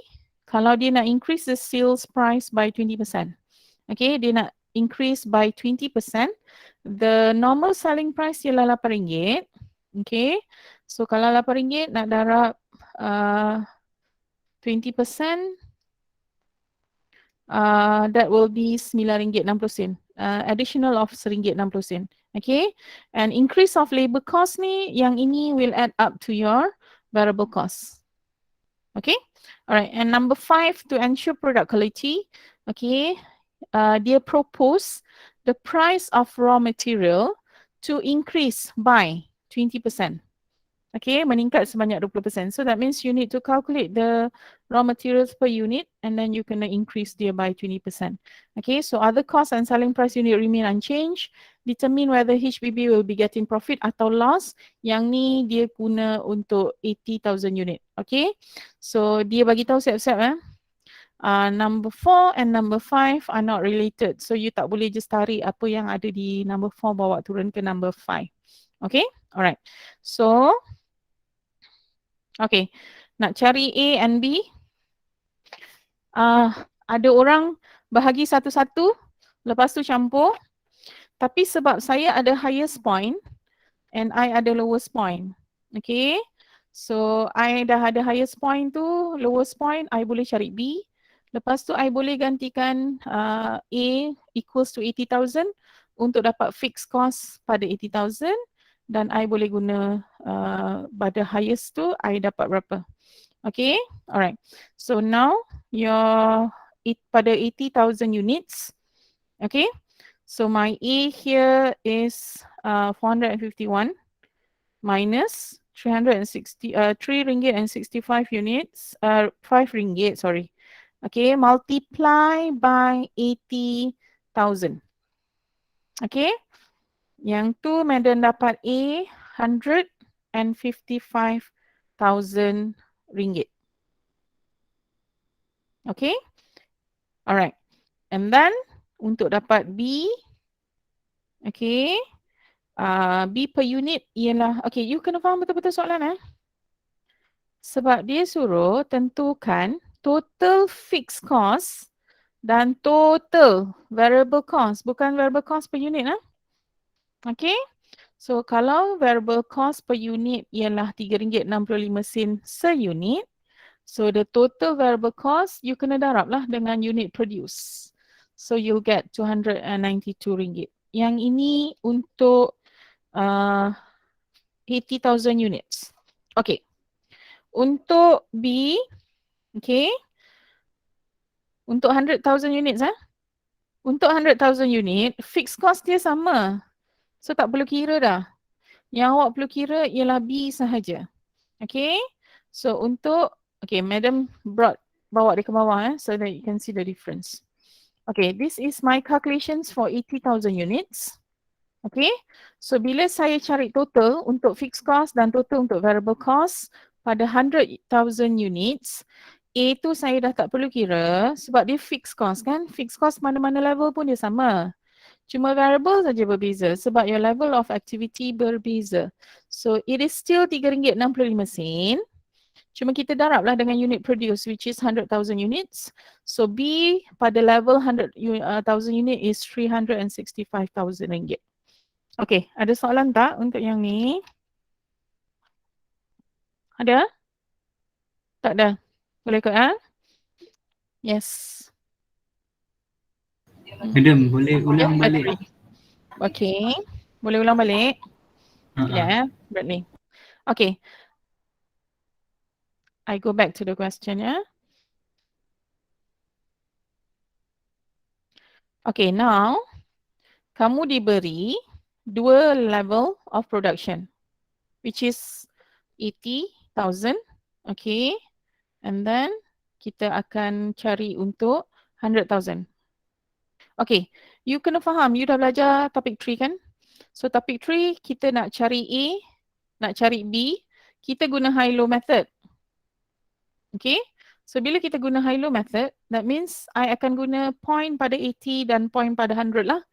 kalau dia nak increase the sales price by 20%. Okay, dia nak increase by 20%. The normal selling price ialah RM8. Okay. So kalau RM8 nak darab 20%, that will be RM9.60. Additional of RM1.60. Okay. And increase of labor cost ni, yang ini will add up to your variable cost. Okay. Alright. And number 5, to ensure product quality. Okay. Dia propose the price of raw material to increase by 20%. Okay, meningkat sebanyak 20%. So that means you need to calculate the raw materials per unit and then you can increase dia by 20%. Okay, so other costs and selling price unit remain unchanged. Determine whether HBB will be getting profit atau loss. Yang ni dia guna untuk 80,000 unit. Okay, so dia bagi tahu siap-siap number 4 and number 5 are not related. So you tak boleh just tarik apa yang ada di number 4 bawa turun ke number 5. Okay, alright. So Okay, nak cari A and B. Ada orang bahagi satu-satu, lepas tu campur. Tapi sebab saya ada highest point and I ada lowest point. Okay, so I dah ada highest point tu, lowest point, I boleh cari B. Lepas tu I boleh gantikan A equals to 80,000 untuk dapat fixed cost pada 80,000 dan I boleh guna pada highest tu I dapat berapa. Okay, alright. So now your pada 80,000 units. Okay, so my A here is 451 minus 360 3.65 units, 5 ringgit, sorry. Okay, multiply by 80,000. Okay, yang tu Madam dapat A 155,000 ringgit. Okay, alright. And then untuk dapat B, okay, B per unit ialah, okay, you kena faham betul-betul soalan sebab dia suruh tentukan total fixed cost dan total variable cost, bukan variable cost per unit Okay, so kalau variable cost per unit ialah RM3.65 se-unit, so the total variable cost you kena darab lah dengan unit produce. So you'll get RM292. Yang ini untuk 80,000 units. Okay. Untuk B, okay. Untuk 100,000 units Untuk 100,000 unit, fixed cost dia sama. So tak perlu kira dah. Yang awak perlu kira ialah B sahaja. Okay. So untuk, okay, Madam bawa dia ke bawah so that you can see the difference. Okay, this is my calculations for 80,000 units. Okay, so bila saya cari total untuk fixed cost dan total untuk variable cost pada 100,000 units, A tu saya dah tak perlu kira sebab dia fixed cost kan. Fixed cost mana-mana level pun dia sama. Cuma variable saja berbeza sebab your level of activity berbeza. So it is still RM3.65. Cuma kita darablah dengan unit produce which is 100,000 units. So B pada level 100,000 unit is RM365,000. Okay, ada soalan tak untuk yang ni? Ada? Tak ada? Boleh ikut Yes. Madam, boleh ulang balik? Okay, boleh ulang balik? Sekejap Bradley. Okay. I go back to the question Okay, now kamu diberi dua level of production which is 80,000. Okay. And then kita akan cari untuk 100,000. Okay, you kena faham, you dah belajar topic 3 kan? So topic 3 kita nak cari A, nak cari B, kita guna high-low method. Okay, so bila kita guna high-low method, that means I akan guna point pada 80 dan point pada 100 lah.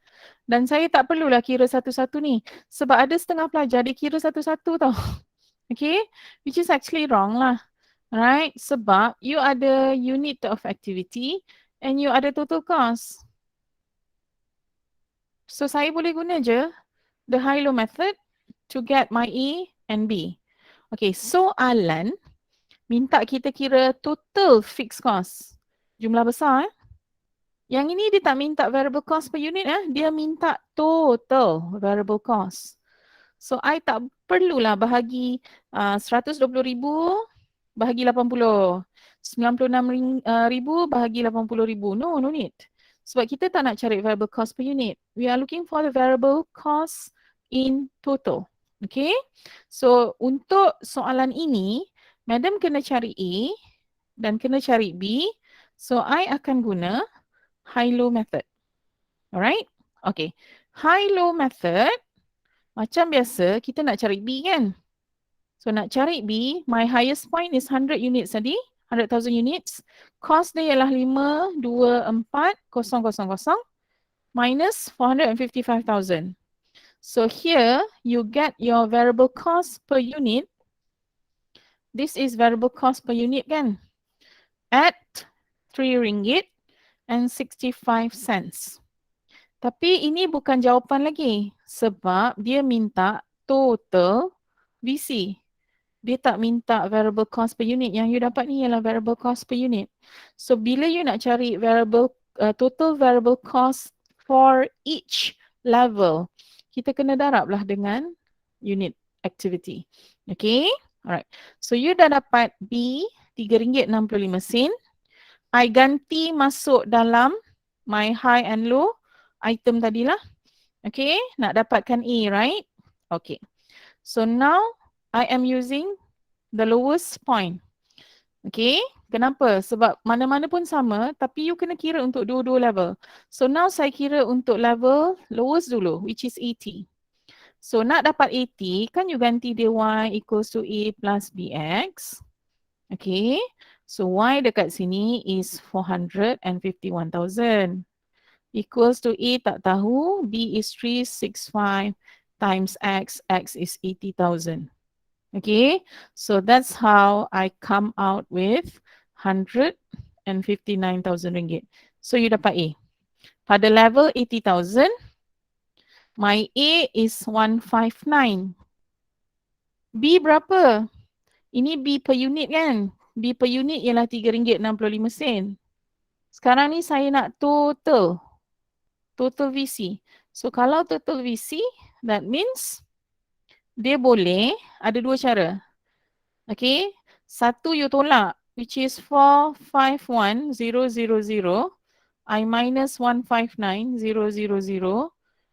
Dan saya tak perlulah kira satu-satu ni. Sebab ada setengah pelajar dia kira satu-satu tau. Okay, which is actually wrong lah. Right, sebab you ada unit of activity and you ada total cost. So saya boleh guna je the high-low method to get my A and B. Okay, soalan minta kita kira total fixed cost. Jumlah besar Yang ini dia tak minta variable cost per unit dia minta total variable cost. So I tak perlulah bahagi 120,000 bahagi 80. 96,000 bahagi 80,000. No need. Sebab kita tak nak cari variable cost per unit. We are looking for the variable cost in total. Okay. So untuk soalan ini, Madam kena cari A dan kena cari B. So I akan guna high-low method. Alright. Okay. High-low method, macam biasa kita nak cari B kan. So nak cari B, my highest point is 100 units tadi. 100,000 units. Cost dia ialah 524,000 minus 455,000. So here you get your variable cost per unit This is variable cost per unit kan? At RM3.65. Tapi ini bukan jawapan lagi sebab dia minta total VC. Dia tak minta variable cost per unit. Yang you dapat ni ialah variable cost per unit. So bila you nak cari total variable cost for each level, kita kena darablah dengan unit activity. Okay? Alright. So you dah dapat B RM3.65. I ganti masuk dalam my high and low item tadilah. Okay, nak dapatkan A, right? Okay. So now I am using the lowest point. Okay, kenapa? Sebab mana-mana pun sama tapi you kena kira untuk dua-dua level. So now saya kira untuk level lowest dulu, which is 80. So nak dapat 80, kan you ganti dia Y equals to A plus BX. Okay, so Y dekat sini is 451,000. Equals to A tak tahu, B is 365 times X is 80,000. Okay, so that's how I come out with 159,000 ringgit. So you dapat A. Pada level 80,000, my A is 159. B berapa? Ini B per unit kan? B per unit ialah RM3.65. Sekarang ni saya nak total VC. So kalau total VC, that means dia boleh ada dua cara. Okay, satu you tolak, which is 451,000. I minus 159,000.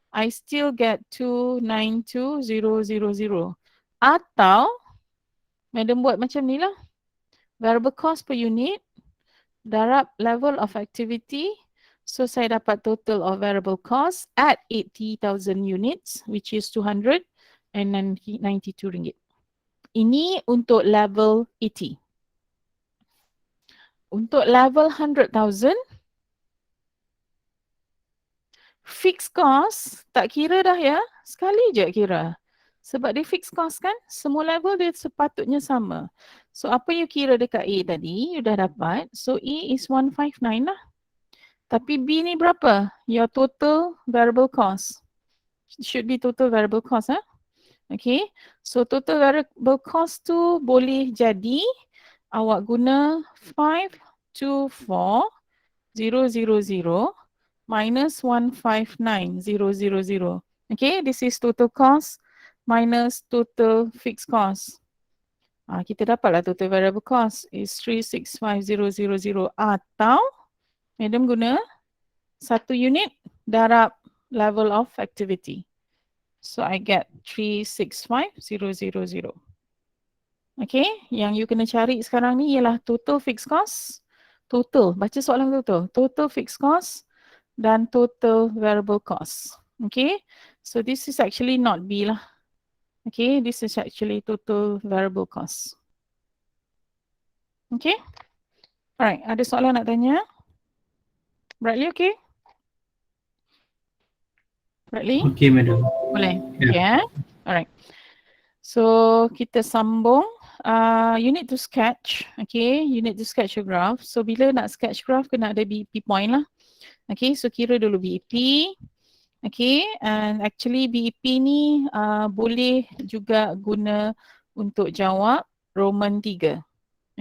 I still get 292,000. Atau madam buat macam ni lah. Variable cost per unit darab level of activity. So saya dapat total of variable cost at 80,000 units, which is 292 ringgit. Ini untuk level 80. Untuk level 100,000, fixed cost tak kira dah ya, sekali je kira. Sebab dia fixed cost kan, semua level dia sepatutnya sama. So apa you kira dekat A tadi, you dah dapat. So A is 159 lah. Tapi B ni berapa? Your total variable cost. Should be total variable cost. Okay. So total variable cost tu boleh jadi awak guna 524,000 minus 159,000. Okay. This is total cost minus total fixed cost. Kita dapatlah total variable cost is 365,000 atau madam guna satu unit darab level of activity. So I get 365,000. Okay, yang you kena cari sekarang ni ialah total fixed cost. Total, baca soalan betul. Total fixed cost dan total variable cost. Okay, so this is actually not B lah. Okay, this is actually total variable cost. Okay, alright, ada soalan nak tanya? Bradley, okay? Bradley? Okay, madam. Boleh? Yeah. Okay, alright. So, kita sambung. You need to sketch, okay? You need to sketch a graph. So, bila nak sketch graph, kena ada BP point lah. Okay, so kira dulu BP. Okay, and actually BP ni boleh juga guna untuk jawab Roman 3.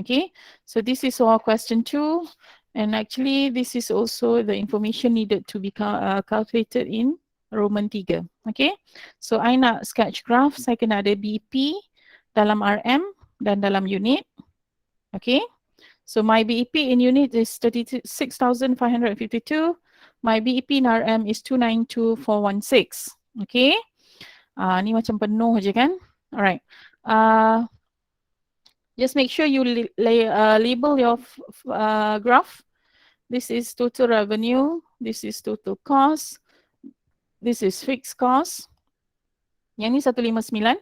Okay, so this is our question 2. And actually, this is also the information needed to be calculated in Roman 3. Okay, so I nak sketch graph, saya kena ada BP dalam RM dan dalam unit. Okay, so my BEP in unit is 36,552. My BEP in RM is 292,416. Okay, ni macam penuh je kan. Alright. Just make sure you label your graph. This is total revenue. This is total cost. This is fixed cost. Yang ni 159.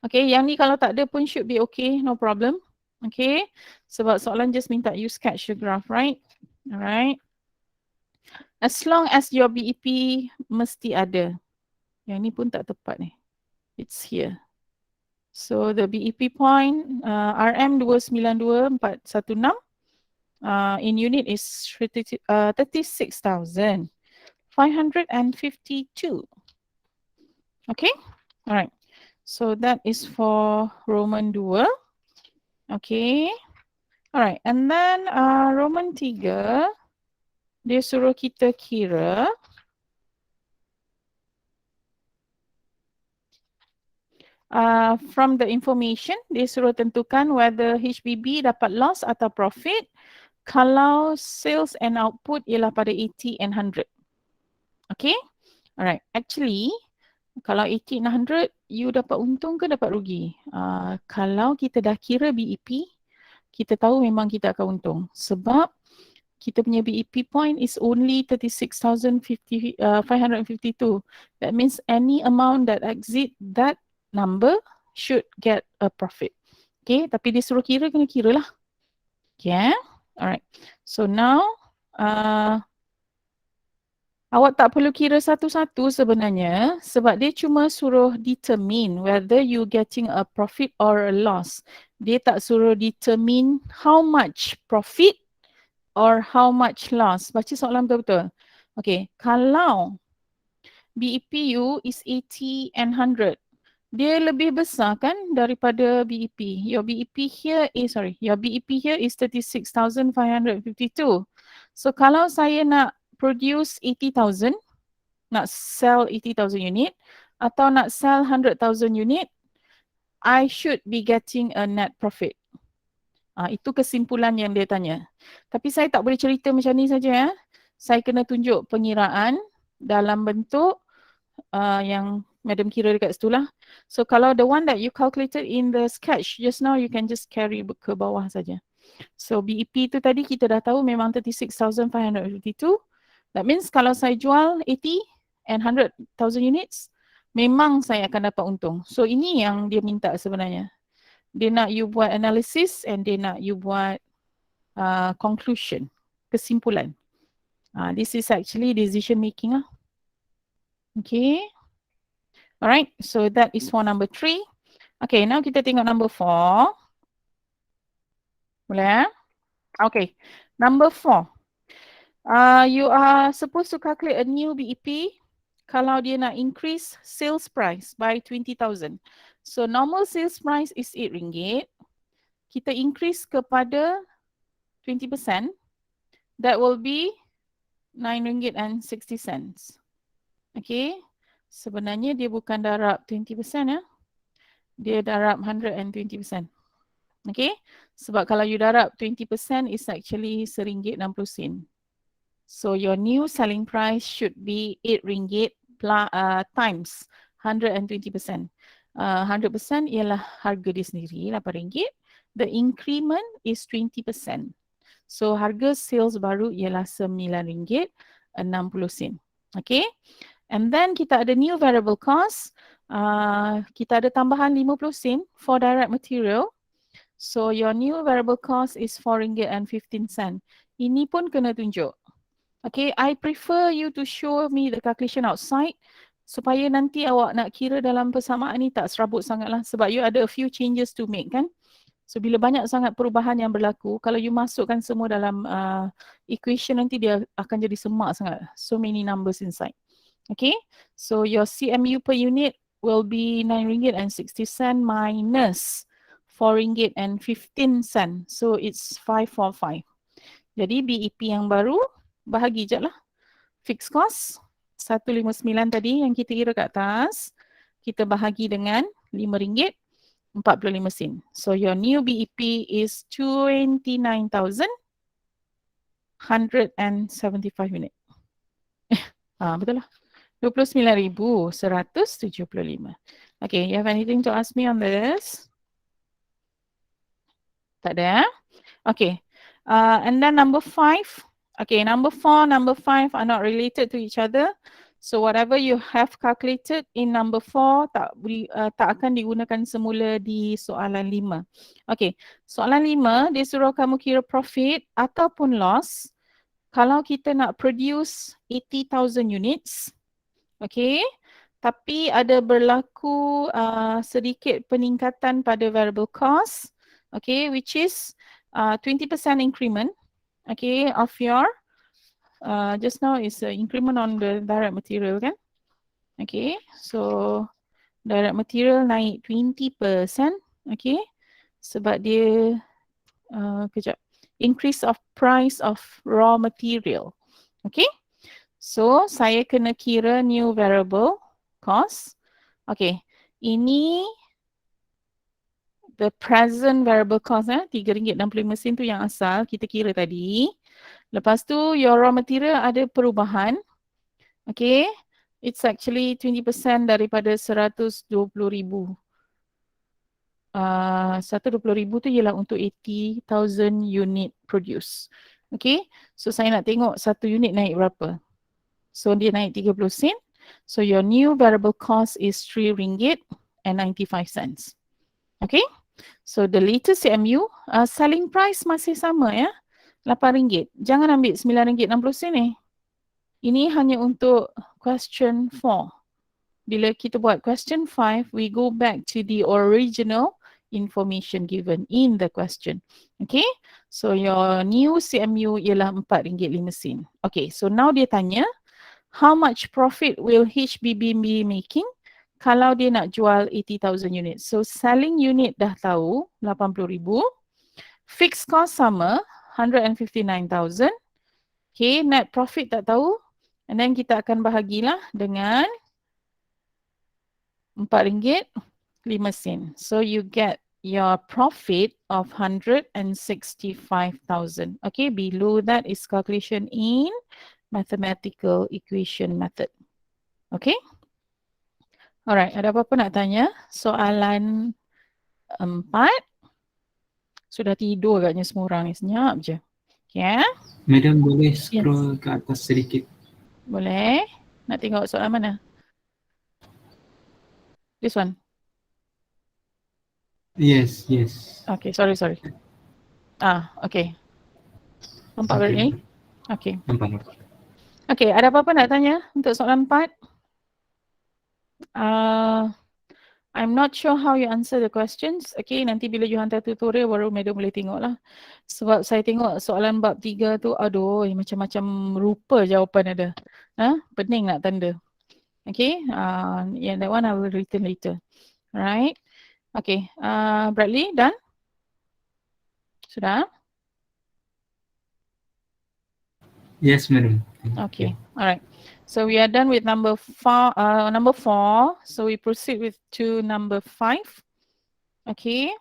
Okay, yang ni kalau tak ada pun should be okay, no problem. Okay, sebab soalan just minta you sketch the graph, right? Alright. As long as your BEP mesti ada. Yang ni pun tak tepat ni. It's here. So the BEP point RM 292,416 in unit is 36,552. Okay, all right. So that is for Roman 2. Okay, all right. And then Roman 3, dia suruh kita kira from the information, dia suruh tentukan whether HBB dapat loss atau profit kalau sales and output ialah pada 80 and 100. Okay, alright. Actually, kalau 80 and 100, you dapat untung ke dapat rugi? Kalau kita dah kira BEP, kita tahu memang kita akan untung. Sebab kita punya BEP point is only 36,552. That means any amount that exceed that number should get a profit. Okay, tapi dia suruh kira, kena kira lah. Okay, alright. So now, awak tak perlu kira satu-satu sebenarnya sebab dia cuma suruh determine whether you getting a profit or a loss. Dia tak suruh determine how much profit or how much loss. Baca soalan betul-betul. Okay, kalau BEP you is 80 and 100, dia lebih besar kan daripada BEP. Your BEP here is, your BEP here is 36,552. So kalau saya nak produce 80,000, nak sell 80,000 unit atau nak sell 100,000 unit, I should be getting a net profit. Itu kesimpulan yang dia tanya. Tapi saya tak boleh cerita macam ni saja. Saya kena tunjuk pengiraan dalam bentuk yang Madam kira dekat situ lah. So kalau the one that you calculated in the sketch just now, you can just carry ke bawah saja. So BEP tu tadi kita dah tahu memang 36,552. That means kalau saya jual 80 and 100,000 units, memang saya akan dapat untung. So ini yang dia minta sebenarnya. Dia nak you buat analysis and dia nak you buat conclusion, kesimpulan. This is actually decision making lah. Okay. Alright, so that is for number 3. Okay, now kita tengok number 4. Boleh? Okay, number 4. You are supposed to calculate a new BEP kalau dia nak increase sales price by 20,000. So normal sales price is RM8. Kita increase kepada 20%. That will be RM9.60. Okay. Sebenarnya dia bukan darab 20% ya. Dia darab 120%. Okay. Sebab kalau you darab 20% is actually RM1.60. So your new selling price should be RM8 times 120%. 100% ialah harga dia sendiri RM8. The increment is 20%. So harga sales baru ialah RM9.60. Okay. And then kita ada new variable cost. Kita ada tambahan 50 sen for direct material. So your new variable cost is RM4.15. Ini pun kena tunjuk. Okay, I prefer you to show me the calculation outside supaya nanti awak nak kira dalam persamaan ni tak serabut sangat lah sebab you ada a few changes to make kan. So bila banyak sangat perubahan yang berlaku, kalau you masukkan semua dalam equation nanti dia akan jadi semak sangat. So many numbers inside. Okay, so your CMU per unit will be RM9.60 minus RM4.15. So it's 545. Jadi BEP yang baru, bahagi je lah. Fixed cost, 159 tadi yang kita kira kat atas, kita bahagi dengan RM5.45. So your new BEP is 29,175 unit. Betul lah. 29,175. Okay, you have anything to ask me on this? Tak ada. Okay. And then number 5. Okay, number 4, number 5 are not related to each other. So whatever you have calculated in number 4 tak akan digunakan semula di soalan 5. Okay, soalan 5 dia suruh kamu kira profit ataupun loss kalau kita nak produce 80,000 units. Okay, tapi ada berlaku sedikit peningkatan pada variable cost, okay, which is 20% increment, okay, of your just now is increment on the direct material kan, okay, so direct material naik 20%, okay, sebab dia kejap, increase of price of raw material, okay. So, saya kena kira new variable cost. Okay, ini the present variable cost RM3.65 tu yang asal kita kira tadi. Lepas tu, your raw material ada perubahan. Okay, it's actually 20% daripada 120,000. 120,000 tu ialah untuk 80,000 unit produce. Okay, so saya nak tengok satu unit naik berapa. So dia naik 30 sen. So your new variable cost is RM3.95. Okay. So the latest CMU selling price masih sama ya. RM8. Jangan ambil RM9.60 ni. Ini hanya untuk question 4. Bila kita buat question 5, we go back to the original information given in the question. Okay. So your new CMU ialah RM4.05. Okay. So now dia tanya, how much profit will HBB be making kalau dia nak jual 80,000 units? So selling unit dah tahu 80,000. Fixed cost sama 159,000. Okay, net profit tak tahu. And then kita akan bahagilah dengan RM4.05. So you get your profit of 165,000. Okay, below that is calculation in mathematical equation method. Okay? Alright, ada apa-apa nak tanya? Soalan 4. Sudah tidur agaknya semua orang ni, senyap je. Okay, Madam boleh scroll ke atas sedikit? boleh. Nak tengok soalan mana? This one? Yes. Okay, sorry. Okay. Nampak balik ni? Okay. Nampak. Okay, ada apa-apa nak tanya untuk soalan 4? I'm not sure how you answer the questions. Okay, nanti bila you hantar tutorial baru madam boleh tengok lah. Sebab saya tengok soalan bab 3 tu, aduh, macam-macam rupa jawapan ada. Pening nak tanda. Okay, yeah, that one I will return later. Right. Okay, Bradley, done? Sudah? Yes, madam. Okay, alright. So we are done with number 4. So we proceed to number 5. Okay.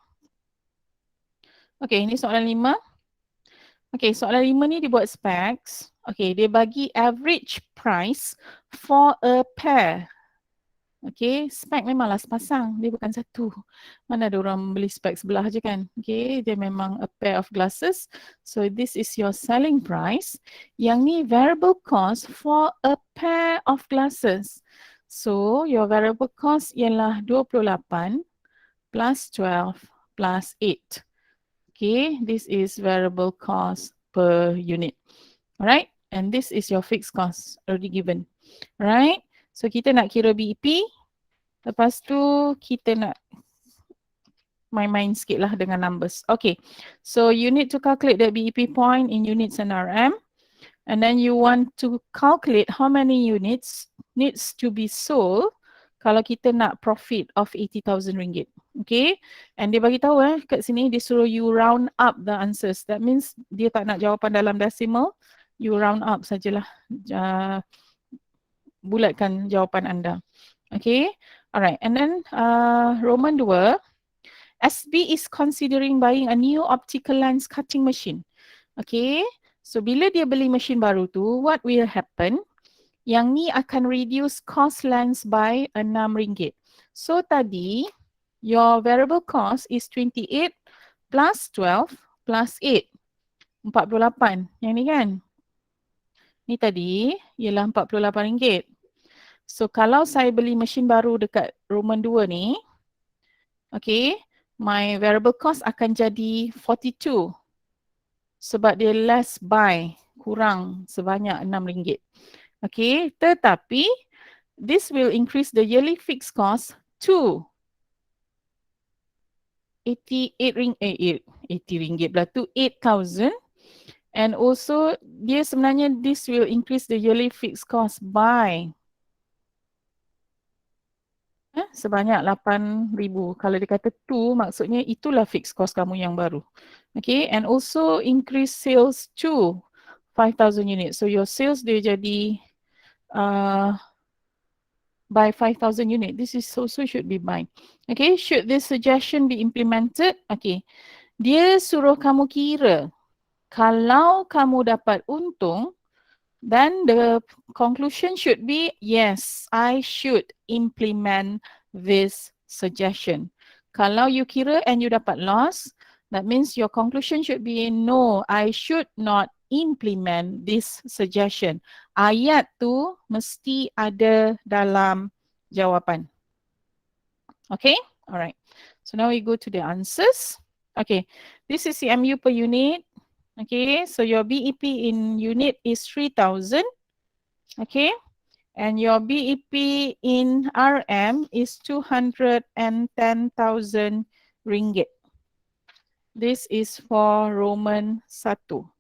Okay, ini soalan 5. Okay, soalan 5 ni dibuat specs. Okay, dia bagi average price for a pair. Okay, spek memanglah sepasang, dia bukan satu. Mana ada orang beli spek sebelah je kan. Okay, dia memang a pair of glasses. So this is your selling price. Yang ni variable cost for a pair of glasses. So your variable cost ialah 28 plus 12 plus 8. Okay, this is variable cost per unit. Alright, and this is your fixed cost already given. Alright. So kita nak kira BEP, lepas tu kita nak main-main sikit lah dengan numbers. Okay, so you need to calculate the BEP point in units and RM, and then you want to calculate how many units needs to be sold kalau kita nak profit of RM80,000. Okay, and dia bagi tahu kat sini dia suruh you round up the answers. That means dia tak nak jawapan dalam decimal, you round up sajalah. Bulatkan jawapan anda. Okay, alright. And then Roman 2, SB is considering buying a new optical lens cutting machine. Okay, so bila dia beli mesin baru tu, what will happen? Yang ni akan reduce cost lens by RM6. So tadi, your variable cost is 28 plus 12 plus 8. 48. Yang ni kan? Ni tadi ialah RM48. So kalau saya beli mesin baru dekat Roman 2 ni, okay, my variable cost akan jadi 42. Sebab dia less by, kurang sebanyak RM6. Okay, tetapi this will increase the yearly fixed cost to 80 ringgit pula, to 8,000. And also dia sebenarnya this will increase the yearly fixed cost by sebanyak 8,000. Kalau dia kata 2, maksudnya itulah fixed cost kamu yang baru. Okay, and also increase sales to 5,000 units. So your sales dia jadi by 5,000 unit. This is also should be by. Okay, should this suggestion be implemented? Okay, dia suruh kamu kira kalau kamu dapat untung, then the conclusion should be, yes, I should implement this suggestion. Kalau you kira and you dapat loss, that means your conclusion should be, no, I should not implement this suggestion. Ayat tu mesti ada dalam jawapan. Okay, alright. So now we go to the answers. Okay, this is CMU per unit. Okay, so your BEP in unit is 3,000. Okay, and your BEP in RM is 210,000 ringgit. This is for Roman 1.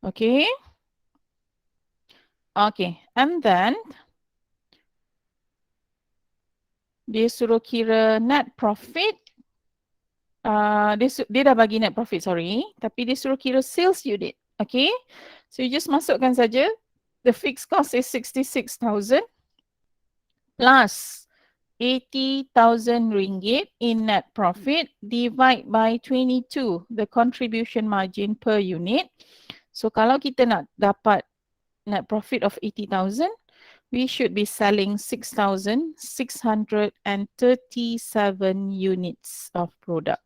Okay. Okay, and then dia suruh kira net profit. Dia dah bagi net profit, sorry. Tapi dia suruh kira sales unit. Okay. So you just masukkan saja. The fixed cost is 66,000 plus 80,000 ringgit in net profit. Divide by 22, the contribution margin per unit. So kalau kita nak dapat net profit of 80,000, we should be selling 6,637 units of product.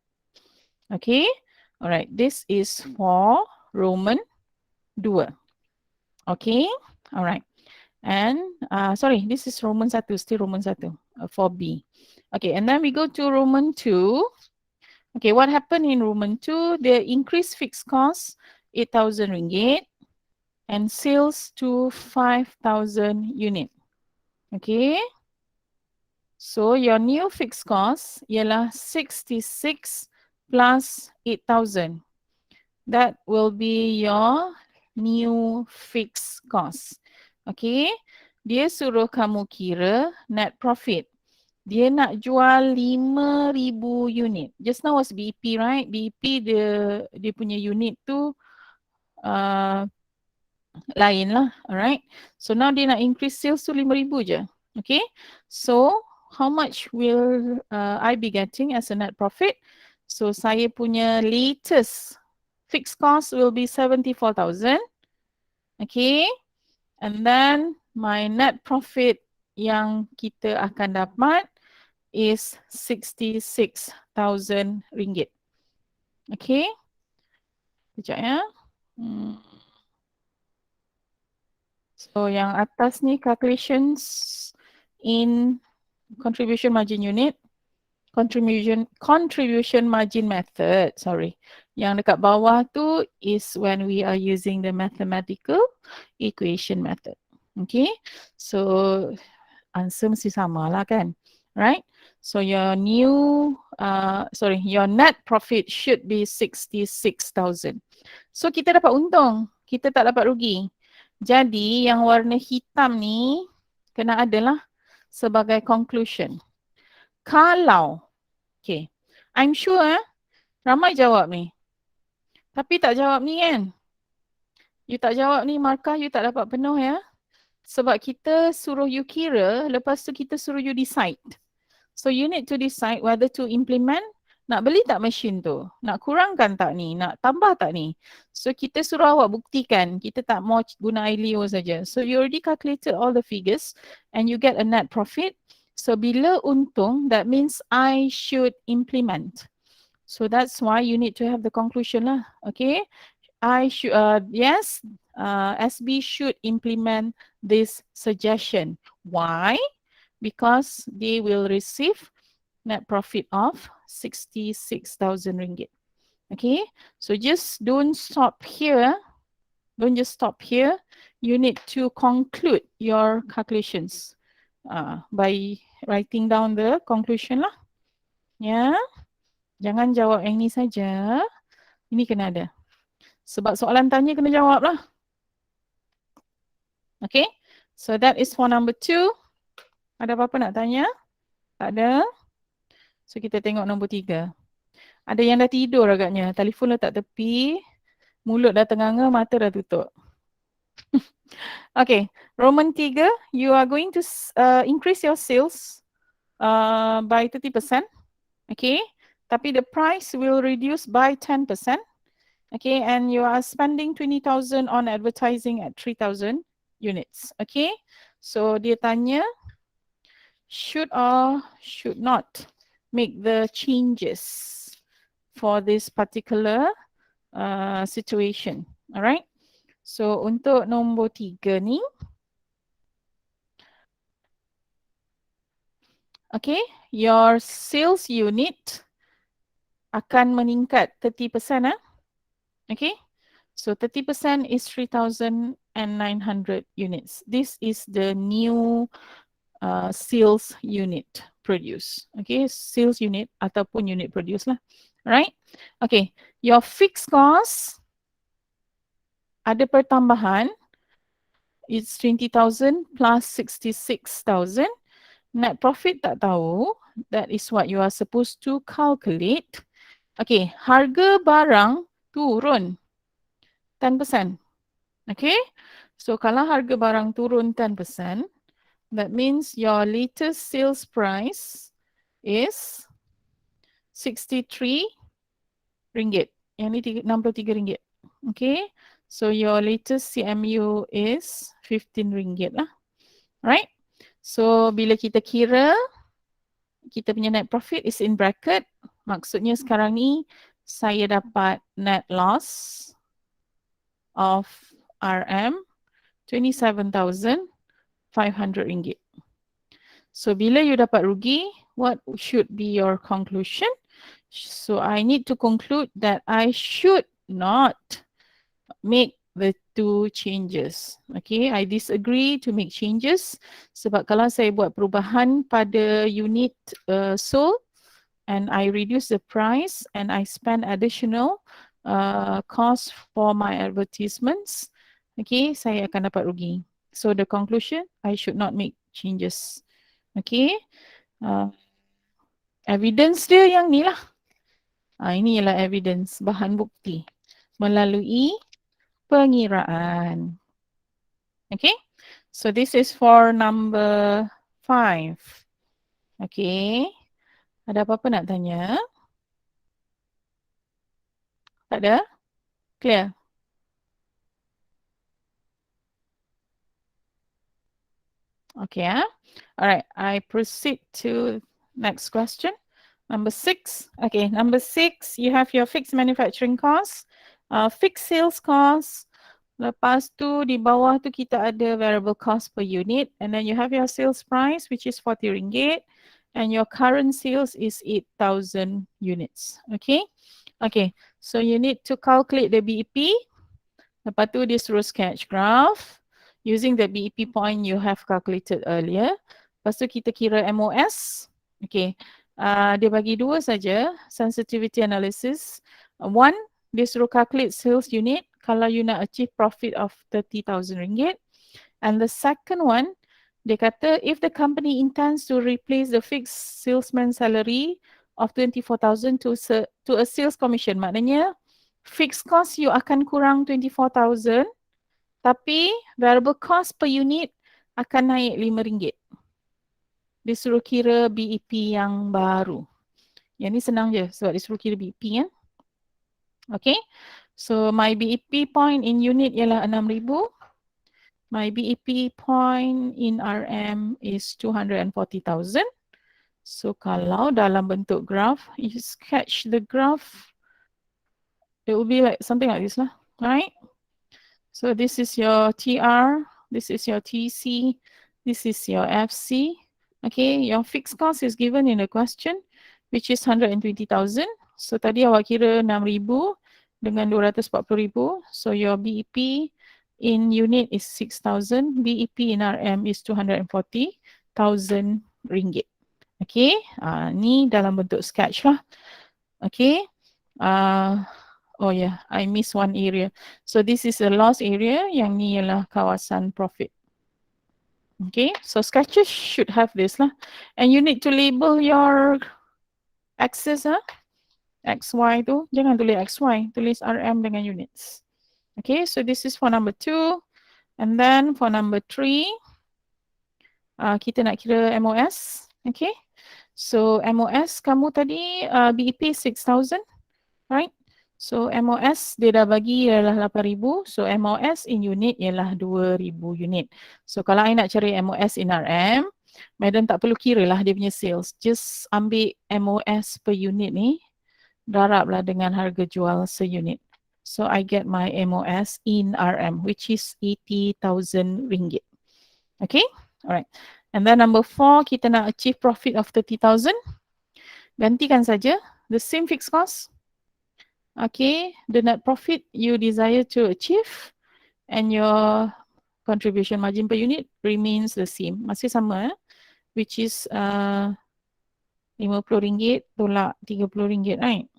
Okay, alright, this is for Roman 2. Okay, alright. And sorry, this is Roman 1, still Roman 1 for B. Okay, and then we go to Roman 2. Okay, what happened in Roman 2? The increased fixed cost 8,000 ringgit and sales to 5,000 unit. Okay, so your new fixed cost ialah 66 plus 8,000. That will be your new fixed cost. Okay, dia suruh kamu kira net profit. Dia nak jual 5,000 unit. Just now was BEP, right? BEP dia punya unit tu lain lah, alright. So now dia nak increase sales tu 5,000 je. Okay, so how much will I be getting as a net profit? So saya punya latest fixed cost will be 74,000. Okay, and then my net profit yang kita akan dapat is 66,000 ringgit. Okay, sekejap ya. So yang atas ni calculations in contribution margin unit, contribution margin method, sorry. Yang dekat bawah tu is when we are using the mathematical equation method. Okay, so answer mesti sama lah kan, right? So your new, your net profit should be 66,000. So kita dapat untung, kita tak dapat rugi. Jadi yang warna hitam ni kena adalah sebagai conclusion. Kalau, okay, I'm sure ramai jawab ni. Tapi tak jawab ni kan. You tak jawab ni, markah you tak dapat penuh ya. Sebab kita suruh you kira, lepas tu kita suruh you decide. So you need to decide whether to implement, nak beli tak mesin tu? Nak kurangkan tak ni? Nak tambah tak ni? So kita suruh awak buktikan, kita tak mau guna ILEO saja. So you already calculated all the figures and you get a net profit. So bila untung, that means I should implement. So that's why you need to have the conclusion lah. Okay, I should, yes, SB should implement this suggestion. Why? Because they will receive net profit of 66,000 ringgit. Okay, so just don't stop here. Don't just stop here. you need to conclude your calculations by writing down the conclusion lah. Ya, jangan jawab yang ni saja. Ini kena ada. Sebab soalan tanya kena jawab lah. Okay, so that is for number 2. Ada apa-apa nak tanya? Tak ada. So kita tengok nombor 3. Ada yang dah tidur agaknya. Telefon letak tepi. Mulut dah tenganga, mata dah tutup. Okay, Roman 3, you are going to increase your sales by 30%. Okay, tapi the price will reduce by 10%. Okay, and you are spending 20,000 on advertising at 3,000 units. Okay, so dia tanya, should or should not make the changes for this particular situation. Alright, so untuk nombor 3 ni, okay, your sales unit akan meningkat 30%. Okay, so 30% is 3,900 units. This is the new sales unit produce. Okay, sales unit ataupun unit produce lah. Right? Okay, your fixed cost ada pertambahan. It's 20,000 plus 66,000. Net profit tak tahu. That is what you are supposed to calculate. Okay, harga barang turun 10%. Okay, so kalau harga barang turun 10%, that means your latest sales price is 63 ringgit. Yang ni 63 ringgit. Okay, so your latest CMU is 15 ringgit lah. Right? So bila kita kira, kita punya net profit is in bracket. Maksudnya sekarang ni saya dapat net loss of RM 27,500 ringgit. So bila you dapat rugi, what should be your conclusion? So I need to conclude that I should not make the 2 changes. Okay, I disagree to make changes sebab kalau saya buat perubahan pada unit sold and I reduce the price and I spend additional cost for my advertisements, okay, saya akan dapat rugi. So the conclusion, I should not make changes. Okay, evidence dia yang ni lah. Ini ialah evidence, bahan bukti melalui pengiraan. Okay, so this is for number 5. Okay, ada apa-apa nak tanya? Tak ada? Clear? Okay, alright, I proceed to next question. Number 6. Okay, number 6, you have your fixed manufacturing cost, fixed sales cost. Lepas tu di bawah tu kita ada variable cost per unit, and then you have your sales price which is 40 ringgit, and your current sales is 8,000 units. Okay, okay, so you need to calculate the BEP. Lepas tu dia suruh sketch graph using the BEP point you have calculated earlier. Lepas tu kita kira MOS. Okay, dia bagi 2 saja, sensitivity analysis. 1, dia suruh calculate sales unit kalau you nak achieve profit of 30,000 ringgit. And the second one, dia kata if the company intends to replace the fixed salesman salary of 24,000 to a sales commission, maknanya fixed cost you akan kurang 24,000 tapi variable cost per unit akan naik 5 ringgit. Disuruh kira BEP yang baru. Yang ni senang je sebab disuruh kira BEP kan. Okay, so my BEP point in unit ialah 6,000. My BEP point in RM is 240,000. So kalau dalam bentuk graph, you sketch the graph, it will be like something like this lah, right? So this is your TR, this is your TC, this is your FC. Okay, your fixed cost is given in the question, which is 120,000. So tadi awak kira 6,000 dengan 240,000. So your BEP in unit is 6,000, BEP in RM is 240,000 ringgit. Okay, ni dalam bentuk sketch lah. Okay, oh yeah, I miss one area. So this is a loss area, yang ni ialah kawasan profit. Okay, so sketches should have this lah. And you need to label your axis XY tu, jangan tulis XY, tulis RM dengan units. Okay, so this is for number 2. And then for number 3, kita nak kira MOS. Okay, so MOS kamu tadi BEP 6,000, right? So MOS dia dah bagi ialah 8,000. So MOS in unit ialah 2,000 unit. So kalau I nak cari MOS in RM, Madam tak perlu kira lah dia punya sales. Just ambil MOS per unit ni, darablah dengan harga jual seunit. So I get my MOS in RM, which is 80,000 ringgit. Okay, alright. And then number 4, kita nak achieve profit of 30,000. Gantikan saja the same fixed cost. Okay, the net profit you desire to achieve and your contribution margin per unit remains the same. Masih sama, which is RM50 tolak RM30, right?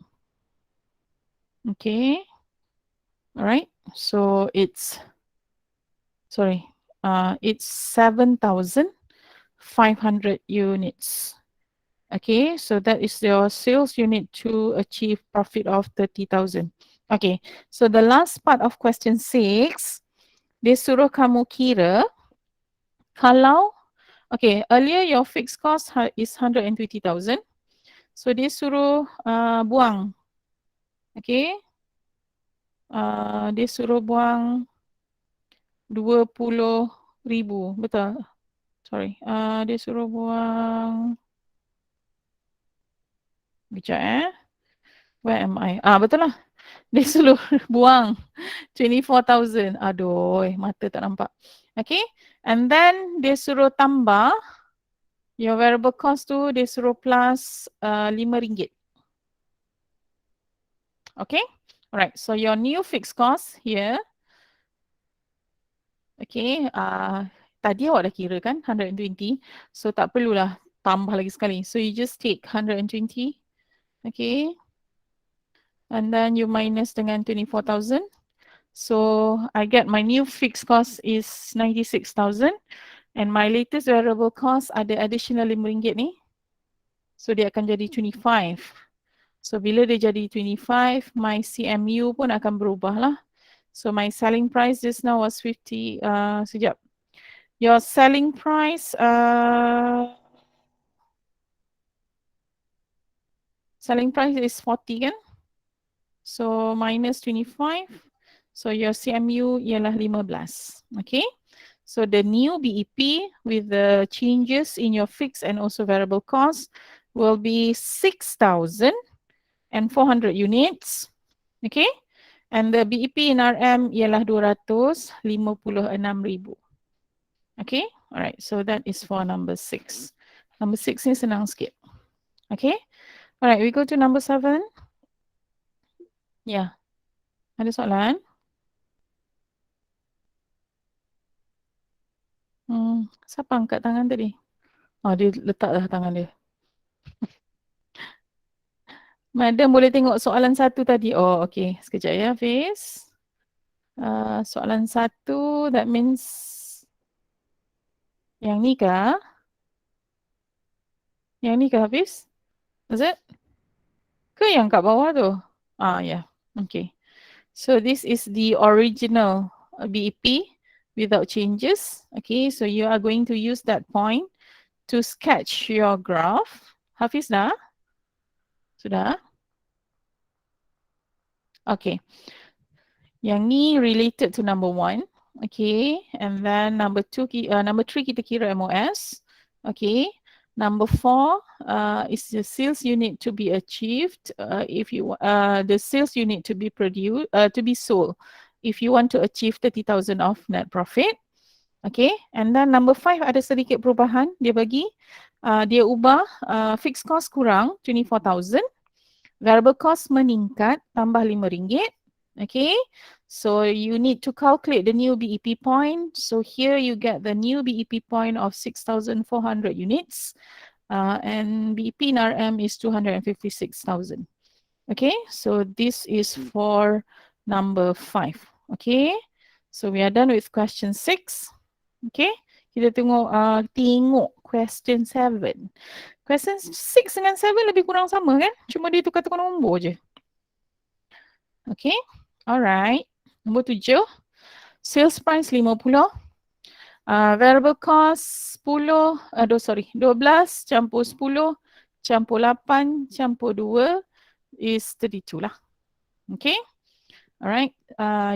Okay, alright. So it's 7,500 units. Okay, so that is your sales unit to achieve profit of 30,000. Okay, so the last part of question 6, dia suruh kamu kira kalau, okay, earlier your fixed cost is 120,000. So dia suruh buang, okay, dia suruh buang 20,000, betul? Sorry, dia suruh buang, kejap where am I? Betul lah. Dia suruh buang 24,000. Aduh, mata tak nampak. Okay, and then dia suruh tambah your variable cost tu, dia suruh plus RM5. Okay, alright. So your new fixed cost here, okay, tadi awak dah kira kan 120. So tak perlulah tambah lagi sekali. So you just take 120. Okay, and then you minus dengan 24,000. So I get my new fixed cost is 96,000 and my latest variable cost ada additional RM5 ni. So dia akan jadi 25. So bila dia jadi 25, my CMU pun akan berubah lah. So my selling price just now was 50, sekejap. Your selling price, is 40 kan? So minus 25. So your CMU ialah 15. Okay. So the new BEP with the changes in your fixed and also variable cost will be 6,400 units. Okay. And the BEP in RM ialah 256,000. Okay. Alright. So that is for number 6. Number 6 ni senang sikit. Okay. Alright. We go to number 7. Yeah. Ada soalan? Siapa angkat tangan tadi? Dia letak dah tangan dia. Madam boleh tengok soalan 1 tadi. Oh, okay. Sekejap ya, Hafiz. Soalan 1, that means yang ni kah? Yang ni kah, Hafiz? Is it? Ke yang kat bawah tu? Yeah. Okay. So this is the original BEP without changes. Okay, so you are going to use that point to sketch your graph. Hafiz dah? Sudah? Okay. Yang ni related to number 1. Okay, and then number 3 kita kira MOS. Okay. Number 4 is the sales unit to be achieved if you the sales unit to be produced to be sold if you want to achieve 30,000 of net profit. Okay, and then number 5 ada sedikit perubahan. Dia bagi dia ubah fixed cost kurang 24,000, variable cost meningkat tambah RM5. Okay, So you need to calculate the new BEP point. So here you get the new BEP point of 6,400 units. And BEP in RM is 256,000. Okay, so this is for number 5. Okay, so we are done with question 6. Okay, kita tengok question 7. Question 6 dengan 7 lebih kurang sama kan? Cuma dia tukar-tukar nombor je. Okay, alright. Nombor 7. Sales price 50. Variable cost 12 campur 10 campur 8 campur 2 is 32 lah. Okay. Alright.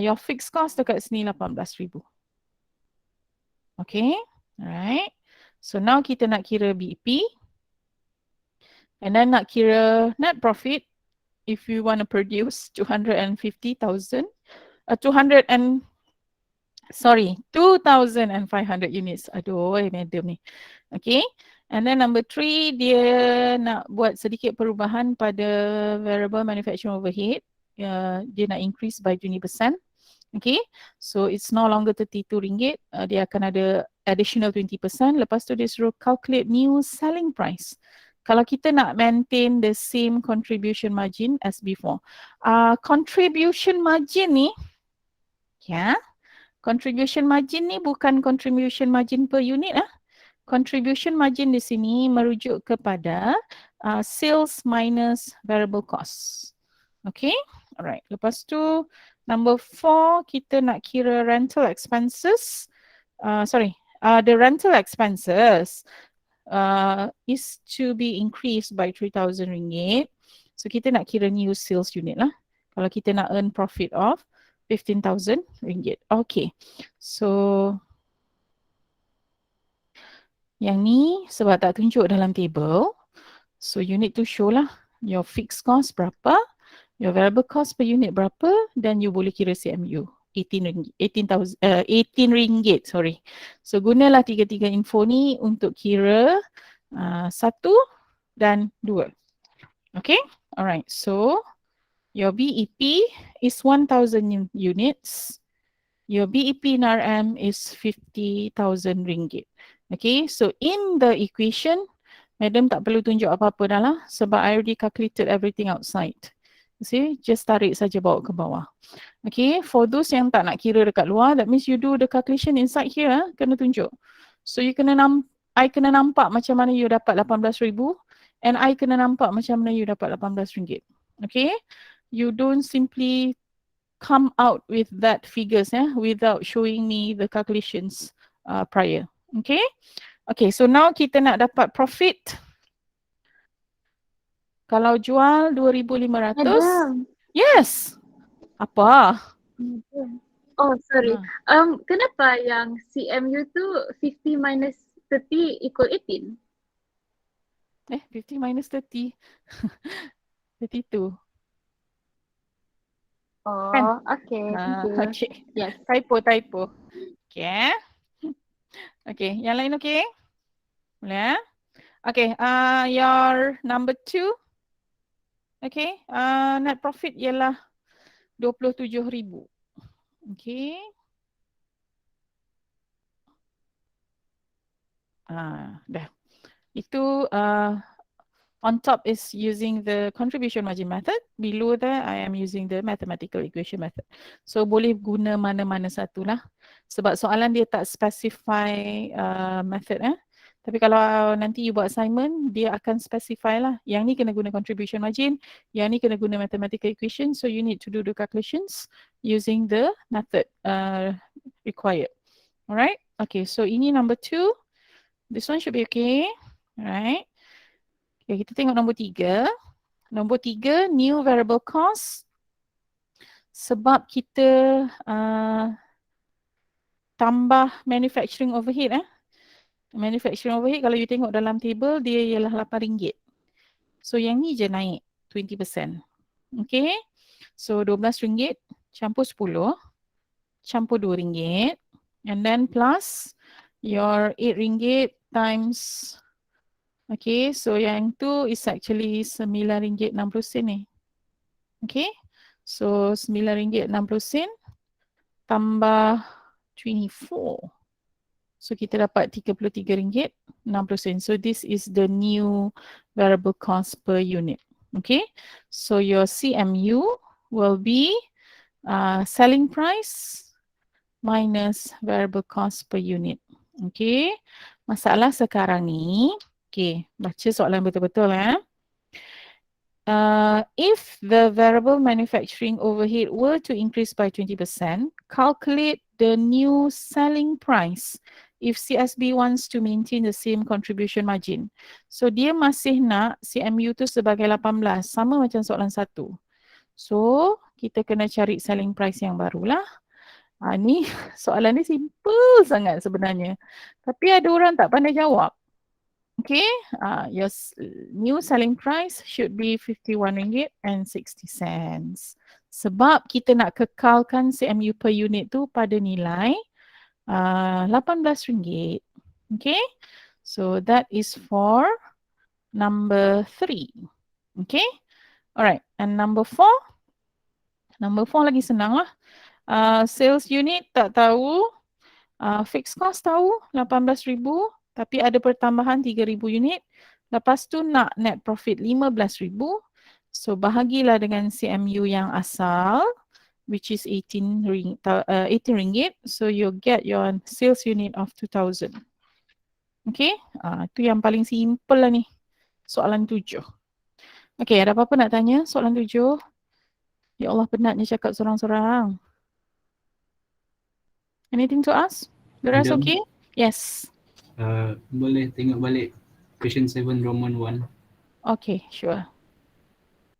Your fixed cost dekat sini 18,000. Okay. Alright. So now kita nak kira BEP. And then nak kira net profit if you want to produce 2,500 units. Aduh, madam ni. Okay. And then number 3, dia nak buat sedikit perubahan pada variable manufacturing overhead. Dia nak increase by 20%. Okay. So it's no longer RM32. Dia akan ada additional 20%. Lepas tu dia suruh calculate new selling price. Kalau kita nak maintain the same contribution margin as before. Contribution margin ni, contribution margin ni bukan contribution margin per unit. Contribution margin di sini merujuk kepada sales minus variable cost. Okay, alright. Lepas tu number 4 kita nak kira rental expenses. The rental expenses is to be increased by RM3,000. So kita nak kira new sales unit lah. Kalau kita nak earn profit of RM15,000. Okay. So yang ni sebab tak tunjuk dalam table. So you need to show lah your fixed cost berapa, your variable cost per unit berapa, dan you boleh kira CMU. RM18, sorry. So gunalah tiga-tiga info ni untuk kira 1 dan 2. Okay, alright. So your BEP is 1,000 units. Your BEP in RM is RM50,000. Okay, so in the equation, madam tak perlu tunjuk apa-apa dah lah sebab I already calculated everything outside. You see, just tarik saja bawa ke bawah. Okay, for those yang tak nak kira dekat luar, that means you do the calculation inside here, kena tunjuk. So you I kena nampak macam mana you dapat 18,000 and I kena nampak macam mana you dapat RM18. Okay, you don't simply come out with that figures without showing me the calculations prior. Okay, okay, so now kita nak dapat profit. Kalau jual 2,500. Madam. Yes. Apa? Oh, sorry. Kenapa yang CMU tu 50 minus 30 equal 18? 50 minus 30. 32. Oh, Kan? okay. Thank you. Okay. Yes. Typo. Okay. Okay, yang lain okay? Boleh? Okay, your number 2. Okay, net profit ialah 27,000. Okay. Dah. Itu on top is using the contribution margin method. Below there, I am using the mathematical equation method. So boleh guna mana-mana satu lah. Sebab soalan dia tak specify method. Tapi kalau nanti you buat assignment, dia akan specify lah. Yang ni kena guna contribution margin, yang ni kena guna mathematical equation. So you need to do the calculations using the method required. Alright. Okay, so ini number 2. This one should be okay. Alright. Okay, kita tengok nombor 3. Nombor 3, new variable cost. Sebab kita tambah manufacturing overhead. Manufacturing overhead kalau you tengok dalam table, dia ialah RM8. So yang ni je naik 20%. Okay. So RM12 campur 10 campur RM2. And then plus your RM8 times. Okay, so yang tu is actually RM9.60 ni. Okay, so RM9.60 tambah 24. So kita dapat RM33.60. So this is the new variable cost per unit. Okay, so your CMU will be selling price minus variable cost per unit. Okay, masalah sekarang ni, okay, baca soalan betul-betul if the variable manufacturing overhead were to increase by 20%, calculate the new selling price if CSB wants to maintain the same contribution margin. So dia masih nak CMU tu sebagai 18, sama macam soalan 1. So kita kena cari selling price yang barulah. Ni soalan ni simple sangat sebenarnya. Tapi ada orang tak pandai jawab. Okay, your new selling price should be RM51.60. Sebab kita nak kekalkan CMU per unit tu pada nilai RM18. Okay, so that is for number 3. Okay, alright, and number 4. Number 4 lagi senang lah. Sales unit tak tahu, fixed cost tahu RM18,000. Tapi ada pertambahan 3,000 unit. Lepas tu nak net profit 15,000. So bahagilah dengan CMU yang asal, which is RM18. So you get your sales unit of 2,000. Okay, tu yang paling simple lah ni. Soalan 7. Okay, ada apa-apa nak tanya soalan 7? Ya Allah, penatnya cakap sorang-sorang. Anything to ask? The rest Madam? okay? Yes. Boleh tengok balik question 7 Roman 1. Okay, sure.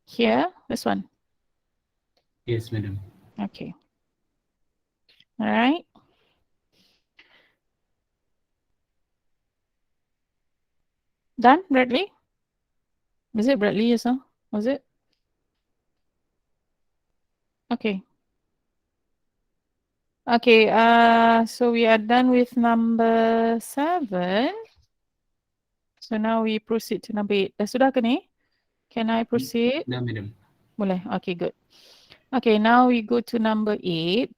Here, this one. Yes, madam. Okay. All right. Done, Bradley? Is it Bradley, yes, huh? Was it? Okay. Okay, so we are done with number 7. So now we proceed to number 8. Dah sudah ke ni? Can I proceed? Dah, madam. Boleh. Okay, good. Okay, now we go to number 8.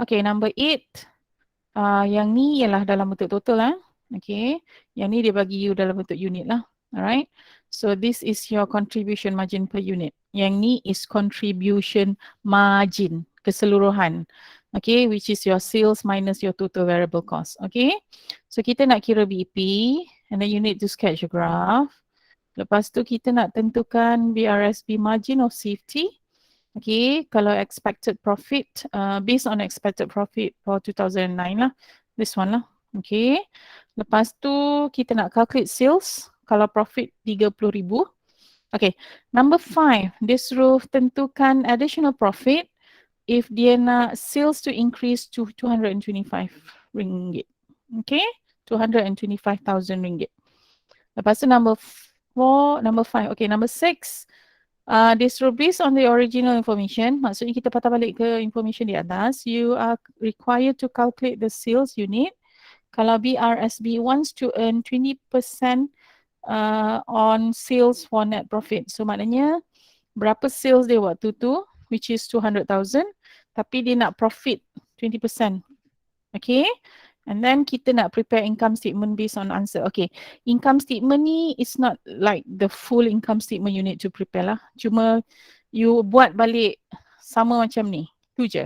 Okay, number 8. Yang ni ialah dalam bentuk total. Okay, yang ni dia bagi you dalam bentuk unit lah. Alright. So this is your contribution margin per unit. Yang ni is contribution margin keseluruhan. Okay, which is your sales minus your total variable cost. Okay, so kita nak kira BEP and then you need to sketch a graph. Lepas tu kita nak tentukan BRSB margin of safety. Okay, kalau expected profit, based on expected profit for 2009 lah. This one lah. Okay, lepas tu kita nak calculate sales. Kalau profit 30,000. Okay, number 5. Dia suruh tentukan additional profit if dia nak sales to increase to RM225. Okay, RM225,000. Lepas tu number 5. Okay, number 6. Dia suruh based on the original information, maksudnya kita patah balik ke information di atas, you are required to calculate the sales unit. Kalau BRSB wants to earn 20% on sales for net profit. So maknanya berapa sales dia waktu tu, which is 200,000, tapi dia nak profit 20%. Okay, and then kita nak prepare income statement based on answer. Okay, income statement ni is not like the full income statement you need to prepare lah. Cuma you buat balik sama macam ni, tu je.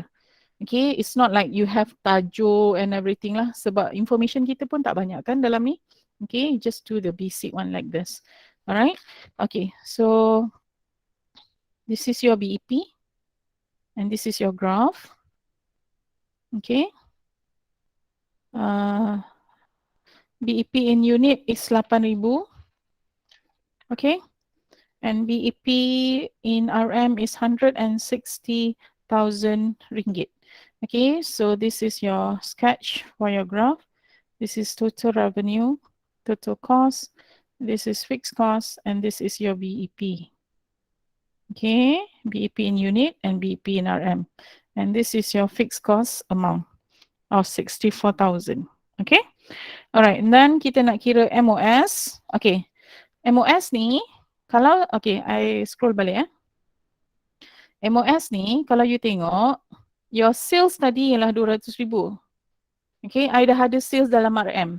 Okay, it's not like you have tajuk and everything lah, sebab information kita pun tak banyak kan dalam ni. Okay, just do the basic one like this. Alright, okay, so this is your BEP and this is your graph. Okay. BEP in unit is 8,000. Okay. And BEP in RM is RM160,000. Okay, so this is your sketch for your graph. This is total revenue, total cost. This is fixed cost, and this is your BEP. Okay, BEP in unit and BEP in RM. And this is your fixed cost amount of 64,000. Okay. Alright, and then kita nak kira MOS. Okay, MOS ni, kalau, okay, I scroll balik MOS ni, kalau you tengok, Your sales tadi ialah 200,000. Okay, I dah ada sales dalam RM.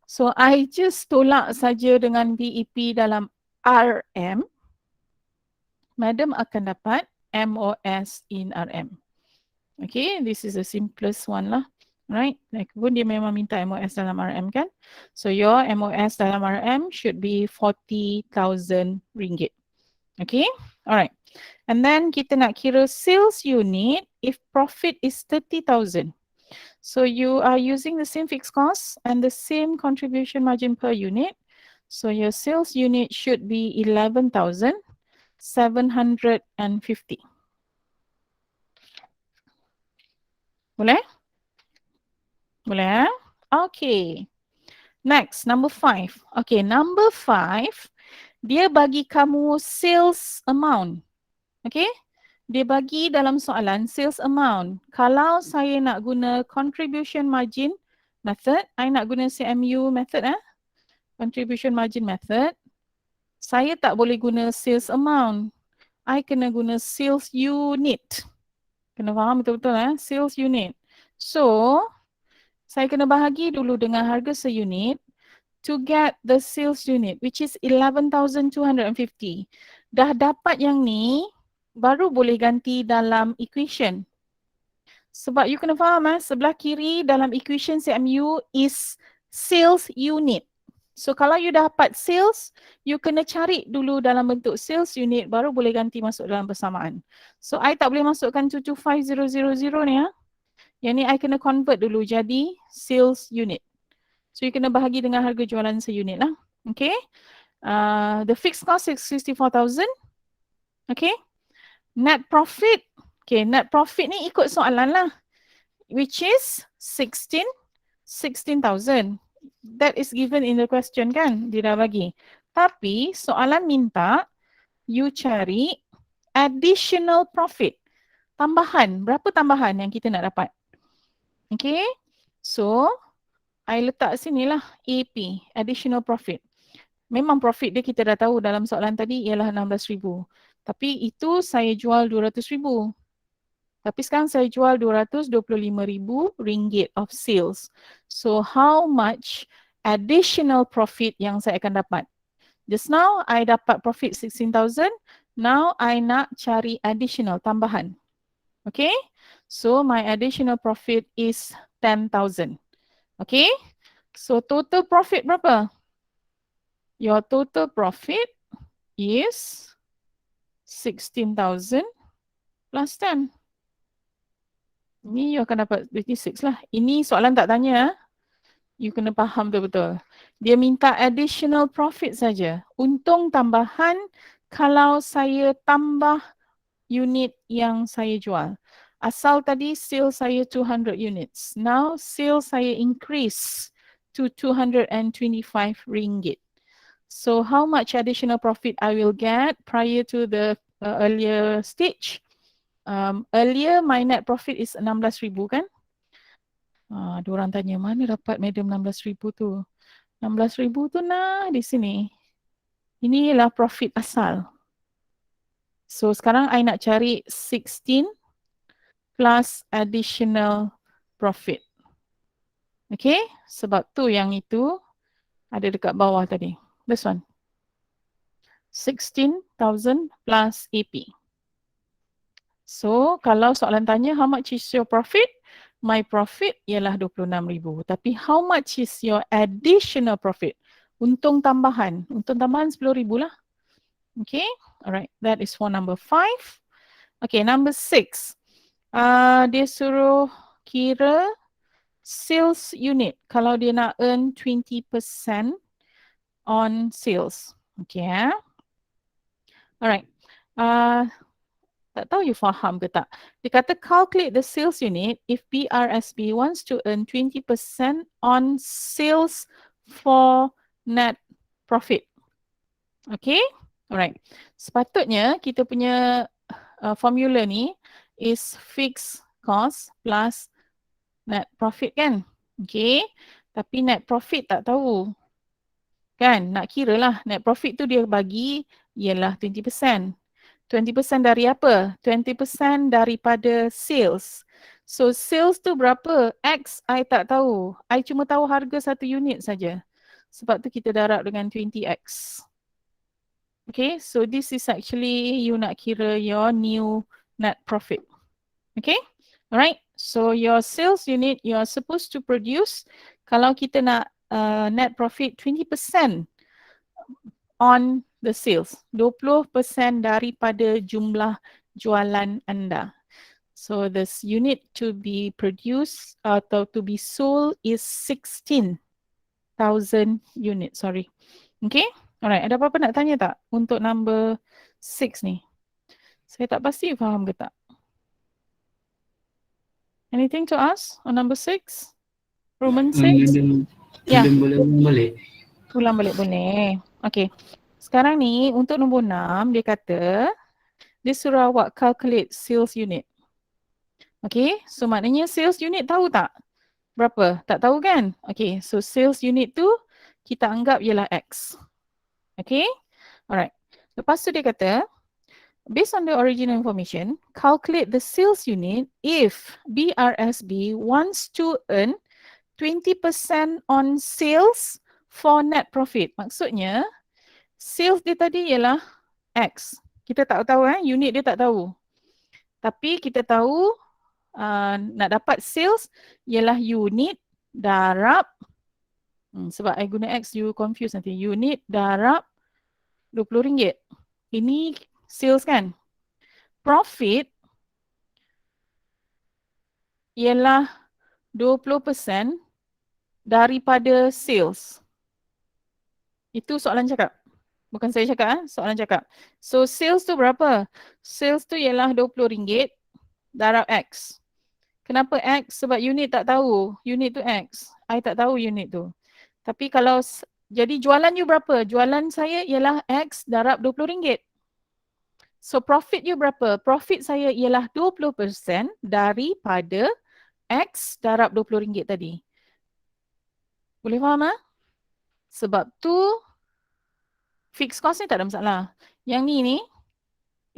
So I just tolak saja dengan BEP dalam RM. Madam akan dapat MOS in RM. Okay, this is the simplest one lah. Right, pun dia memang minta MOS dalam RM kan. So your MOS dalam RM should be 40,000 ringgit. Okay, alright. And then kita nak kira sales unit if profit is 30,000. So you are using the same fixed cost and the same contribution margin per unit. So your sales unit should be 11,750. Boleh? Boleh? Okay. Next, number 5. Okay, number 5, dia bagi kamu sales amount. Okay? Dia bagi dalam soalan sales amount. Kalau saya nak guna contribution margin method, I nak guna CMU method contribution margin method, saya tak boleh guna sales amount. I kena guna sales unit. Kena faham betul-betul sales unit. So, saya kena bahagi dulu dengan harga seunit to get the sales unit which is 11,250. Dah dapat yang ni, baru boleh ganti dalam equation. Sebab you kena faham sebelah kiri dalam equation CMU is sales unit. So kalau you dapat sales, you kena cari dulu dalam bentuk sales unit baru boleh ganti masuk dalam persamaan. So I tak boleh masukkan 225000 ni Yang ni I kena convert dulu jadi sales unit. So you kena bahagi dengan harga jualan seunit lah. Okay. The fixed cost is 64,000. Okay. Net profit. Okay, net profit ni ikut soalan lah. Which is 16,000. That is given in the question kan. Dia dah bagi. Tapi soalan minta you cari additional profit. Tambahan. Berapa tambahan yang kita nak dapat? Okay. So, I letak sini lah AP. Additional profit. Memang profit dia kita dah tahu dalam soalan tadi ialah 16,000. Tapi itu saya jual 200,000. Tapi sekarang saya jual 225,000 ringgit of sales. So how much additional profit yang saya akan dapat? Just now I dapat profit 16,000. Now I nak cari additional, tambahan. Okay? So my additional profit is 10,000. Okay? So total profit berapa? Your total profit is 16,000 plus 10. Ni you akan dapat 26 lah. Ini soalan tak tanya. You kena faham betul-betul. Dia minta additional profit saja. Untung tambahan kalau saya tambah unit yang saya jual. Asal tadi sales saya 200 units. Now sales saya increase to 225 ringgit. So how much additional profit I will get prior to the earlier stage? Earlier my net profit is 16,000 kan? Diorang tanya mana dapat madam 16,000 tu? 16,000 tu nah di sini. Ini ialah profit asal. So sekarang I nak cari 16 plus additional profit. Okay? Sebab tu yang itu ada dekat bawah tadi. This one. 16,000 plus AP. So, kalau soalan tanya how much is your profit? My profit ialah 26,000. Tapi how much is your additional profit? Untung tambahan. Untung tambahan 10,000 lah. Okay. Alright. That is for number 5. Okay. Number 6. Dia suruh kira sales unit. Kalau dia nak earn 20% on sales. Okay. Alright. Tak tahu you faham ke tak. Dia kata calculate the sales unit if BRSB wants to earn 20% on sales for net profit. Okay? Alright. Sepatutnya kita punya formula ni is fixed cost plus net profit kan? Okay? Tapi net profit tak tahu. Kan? Nak kira lah net profit tu dia bagi ialah 20%. 20% dari apa? 20% daripada sales. So sales tu berapa? X I tak tahu. I cuma tahu harga satu unit saja. Sebab tu kita darab dengan 20x. Okay, so this is actually you nak kira your new net profit. Okay, alright. So your sales unit you are supposed to produce, kalau kita nak net profit 20% on the sales, 20% daripada jumlah jualan anda. So this unit to be produced atau to be sold is 16,000 units, sorry. Okay, alright, ada apa-apa nak tanya tak untuk number 6 ni? Saya tak pasti faham ke tak? Anything to ask on number 6? Roman 6? Ya. Madam boleh ulang balik. Ulang balik boleh. Okay. Sekarang ni untuk nombor 6 dia kata dia suruh awak calculate sales unit. Okay. So maknanya sales unit tahu tak? Berapa? Tak tahu kan? Okay. So sales unit tu kita anggap ialah X. Okay. Alright. Lepas tu dia kata based on the original information, calculate the sales unit if BRSB wants to earn 20% on sales for net profit. Maksudnya, sales dia tadi ialah X. Kita tak tahu unit dia tak tahu. Tapi kita tahu nak dapat sales ialah unit darab, sebab I guna X you confuse nanti. Unit darab RM20. Ini sales kan? Profit ialah 20% daripada sales. Itu soalan cakap. Bukan saya cakap, soalan cakap. So sales tu berapa? Sales tu ialah RM20 darab X. Kenapa X? Sebab unit tak tahu. Unit tu X. I tak tahu unit tu. Tapi kalau, jadi jualan you berapa? Jualan saya ialah X darab RM20. So profit you berapa? Profit saya ialah 20% daripada X darab RM20 tadi. Boleh faham Sebab tu fixed cost ni tak ada masalah. Yang ni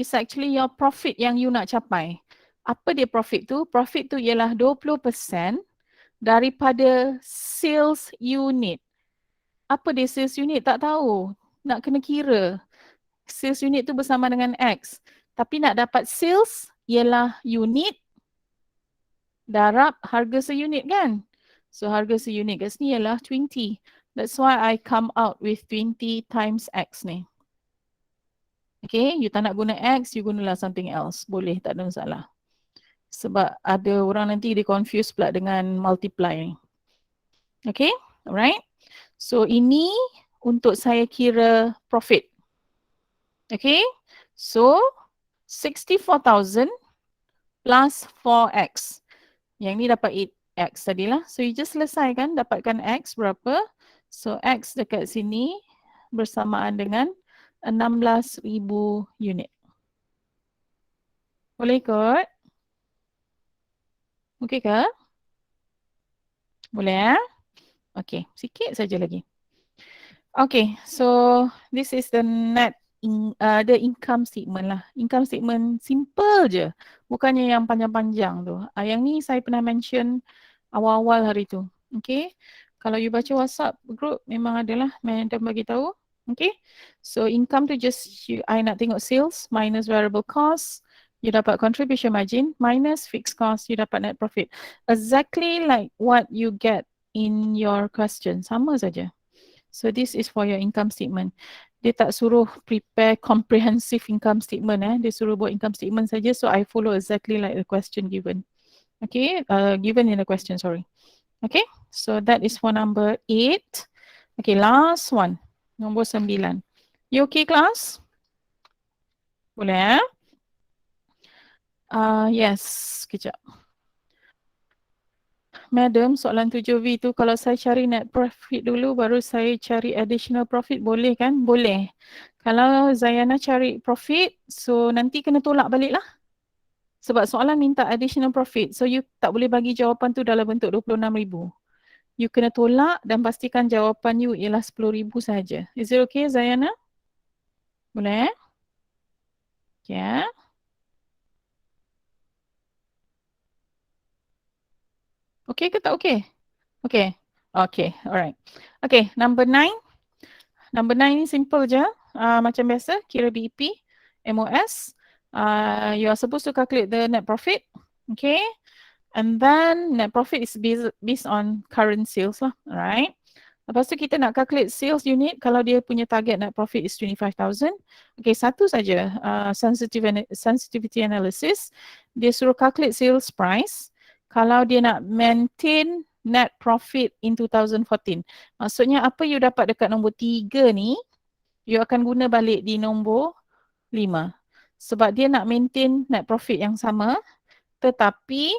is actually your profit yang you nak capai. Apa dia profit tu? Profit tu ialah 20% daripada sales unit. Apa dia sales unit? Tak tahu. Nak kena kira. Sales unit tu bersama dengan X. Tapi nak dapat sales ialah unit darab harga seunit kan? So harga seunit kat sini ialah 20. That's why I come out with 20 times X ni. Okay, you tak nak guna X, you gunalah something else. Boleh, tak ada masalah. Sebab ada orang nanti dia confuse pula dengan multiply ni. Okay, alright. So ini untuk saya kira profit. Okay, so 64,000 plus 4X. Yang ni dapat 8X tadilah. So you just selesaikan, dapatkan X berapa. So X dekat sini bersamaan dengan 16,000 unit. Boleh kot? Okey ke? Boleh Okay, sikit saja lagi. Okay, so this is the net the income statement lah. Income statement simple je. Bukannya yang panjang-panjang tu. Yang ni saya pernah mention awal-awal hari tu. Okay. Kalau you baca WhatsApp group memang adalah madam bagi tahu. Okay. So income tu just I nak tengok sales minus variable cost. You dapat contribution margin minus fixed cost. You dapat net profit. Exactly like what you get in your question. Sama saja. So this is for your income statement. Dia tak suruh prepare comprehensive income statement Dia suruh buat income statement saja. So I follow exactly like the question given. Okay, given in the question, sorry. Okay, so that is for number 8. Okay, last one. Nombor 9. You okay class? Boleh yes, kejap. Madam, soalan 7V tu kalau saya cari net profit dulu baru saya cari additional profit boleh kan? Boleh. Kalau Zayana cari profit, so nanti kena tolak balik lah. Sebab soalan minta additional profit. So you tak boleh bagi jawapan tu dalam bentuk 26,000. You kena tolak dan pastikan jawapan you ialah 10,000 saja. Is it okay Zayana? Boleh Okay. Okay ke tak okay? Okay. Okay, alright. Okay, number 9. Number 9 ni simple je. Macam biasa, kira BEP, MOS. You are supposed to calculate the net profit. Okay. And then net profit is based on current sales lah. Alright. Lepas tu kita nak calculate sales unit kalau dia punya target net profit is 25,000. Okay, satu saja sensitivity analysis. Dia suruh calculate sales price kalau dia nak maintain net profit in 2014. Maksudnya apa you dapat dekat nombor 3 ni, you akan guna balik di nombor 5. Sebab dia nak maintain net profit yang sama, tetapi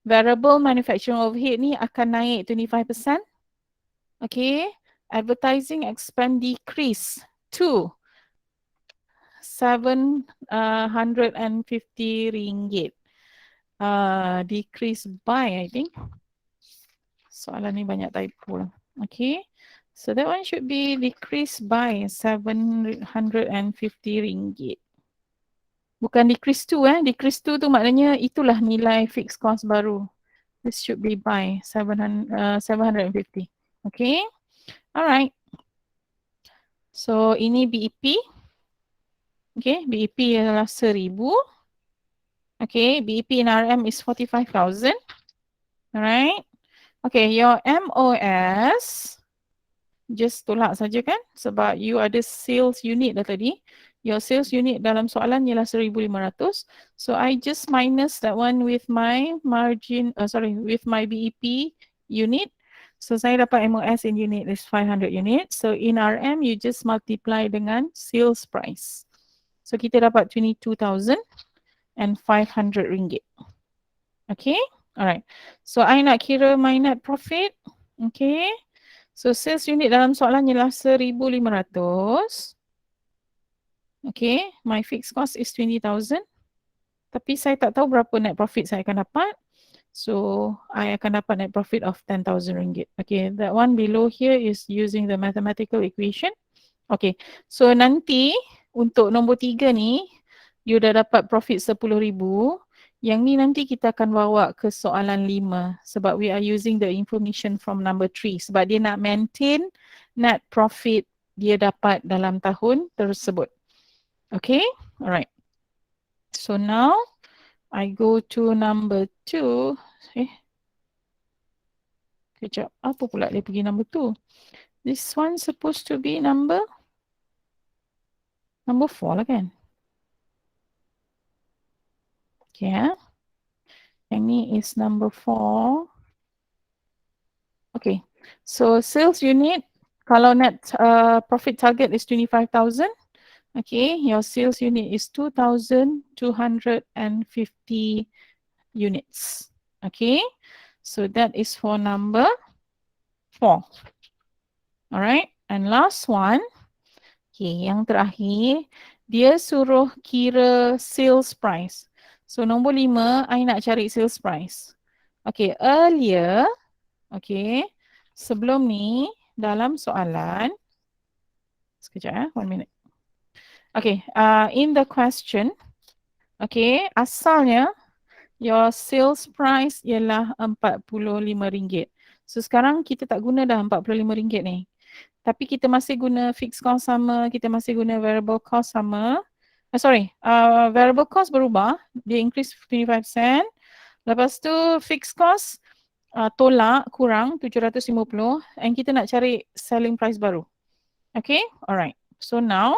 variable manufacturing overhead ni akan naik 25%. Okay, advertising expense decrease to 750 ringgit. Decrease by, I think. Soalan ni banyak typo lah. Okay, so that one should be decreased by 750 ringgit. Bukan decrease to decrease to tu maknanya itulah nilai fixed cost baru. This should be by 750. Okay, alright. So ini BEP. Okay, BEP adalah 1,000. Okay, BEP in RM is 45,000. Alright. Okay, your MOS just tolak saja kan sebab you ada sales unit dah tadi. Your sales unit dalam soalan ialah 1,500. So I just minus that one with my margin, with my BEP unit. So saya dapat MOS in unit is 500 units. So in RM you just multiply dengan sales price. So kita dapat 22,500 ringgit. Okay, alright. So I nak kira my net profit. Okay, so sales unit dalam soalan ialah 1,500. Okay, my fixed cost is 20,000. Tapi saya tak tahu berapa net profit saya akan dapat. So I akan dapat net profit of 10,000 ringgit. Okay, that one below here is using the mathematical equation. Okay, so nanti untuk nombor 3 ni, you dah dapat profit 10,000. Yang ni nanti kita akan bawa ke soalan 5 sebab we are using the information from number 3 sebab dia nak maintain net profit dia dapat dalam tahun tersebut. Okay, alright. So now I go to number 2. Kejap, apa pula dia pergi number 2? This one supposed to be number 4 lah kan? Okay, yang ni is number 4. Okay, so sales unit, kalau net profit target is 25,000. Okay, your sales unit is 2,250 units. Okay, so that is for number 4. Alright, and last one. Okay, yang terakhir, dia suruh kira sales price. So nombor 5, I nak cari sales price. Okay, earlier, okay, sebelum ni dalam soalan, sekejap 1 minute. Okay, in the question, okay, asalnya your sales price ialah RM45. So sekarang kita tak guna dah RM45 ni. Tapi kita masih guna fixed cost sama, kita masih guna variable cost sama. Variable cost berubah, dia increase 25%. Lepas tu fixed cost tolak kurang 750 and kita nak cari selling price baru. Okay, alright. So now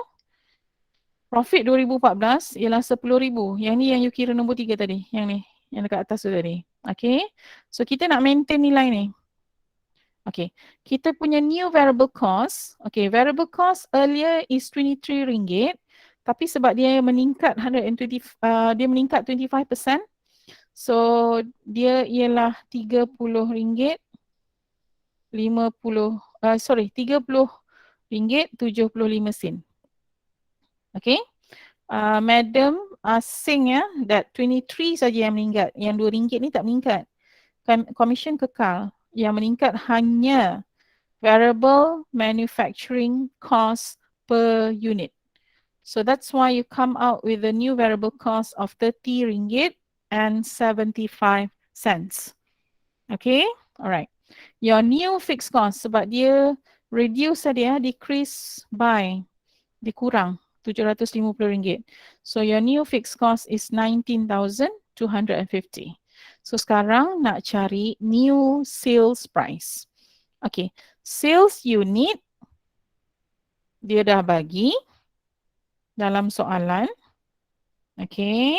profit 2014 ialah 10,000. Yang ni yang you kira nombor 3 tadi. Yang ni. Yang dekat atas tu tadi. Okay. So kita nak maintain nilai ni. Okay. Kita punya new variable cost. Okay. Variable cost earlier is RM23. Tapi sebab dia meningkat 25%. So dia ialah RM30. RM30.75. Okay. Madam asing that 23 saja yang meningkat. Yang RM2 ni tak meningkat. Commission kekal. Yang meningkat hanya variable manufacturing cost per unit. So that's why you come out with a new variable cost of 30 ringgit and 75 cents. Okay, alright. Your new fixed cost sebab dia reduce tadi decrease by, dikurang RM750. So your new fixed cost is 19,250. So sekarang nak cari new sales price. Okay, sales unit dia dah bagi dalam soalan. Okay,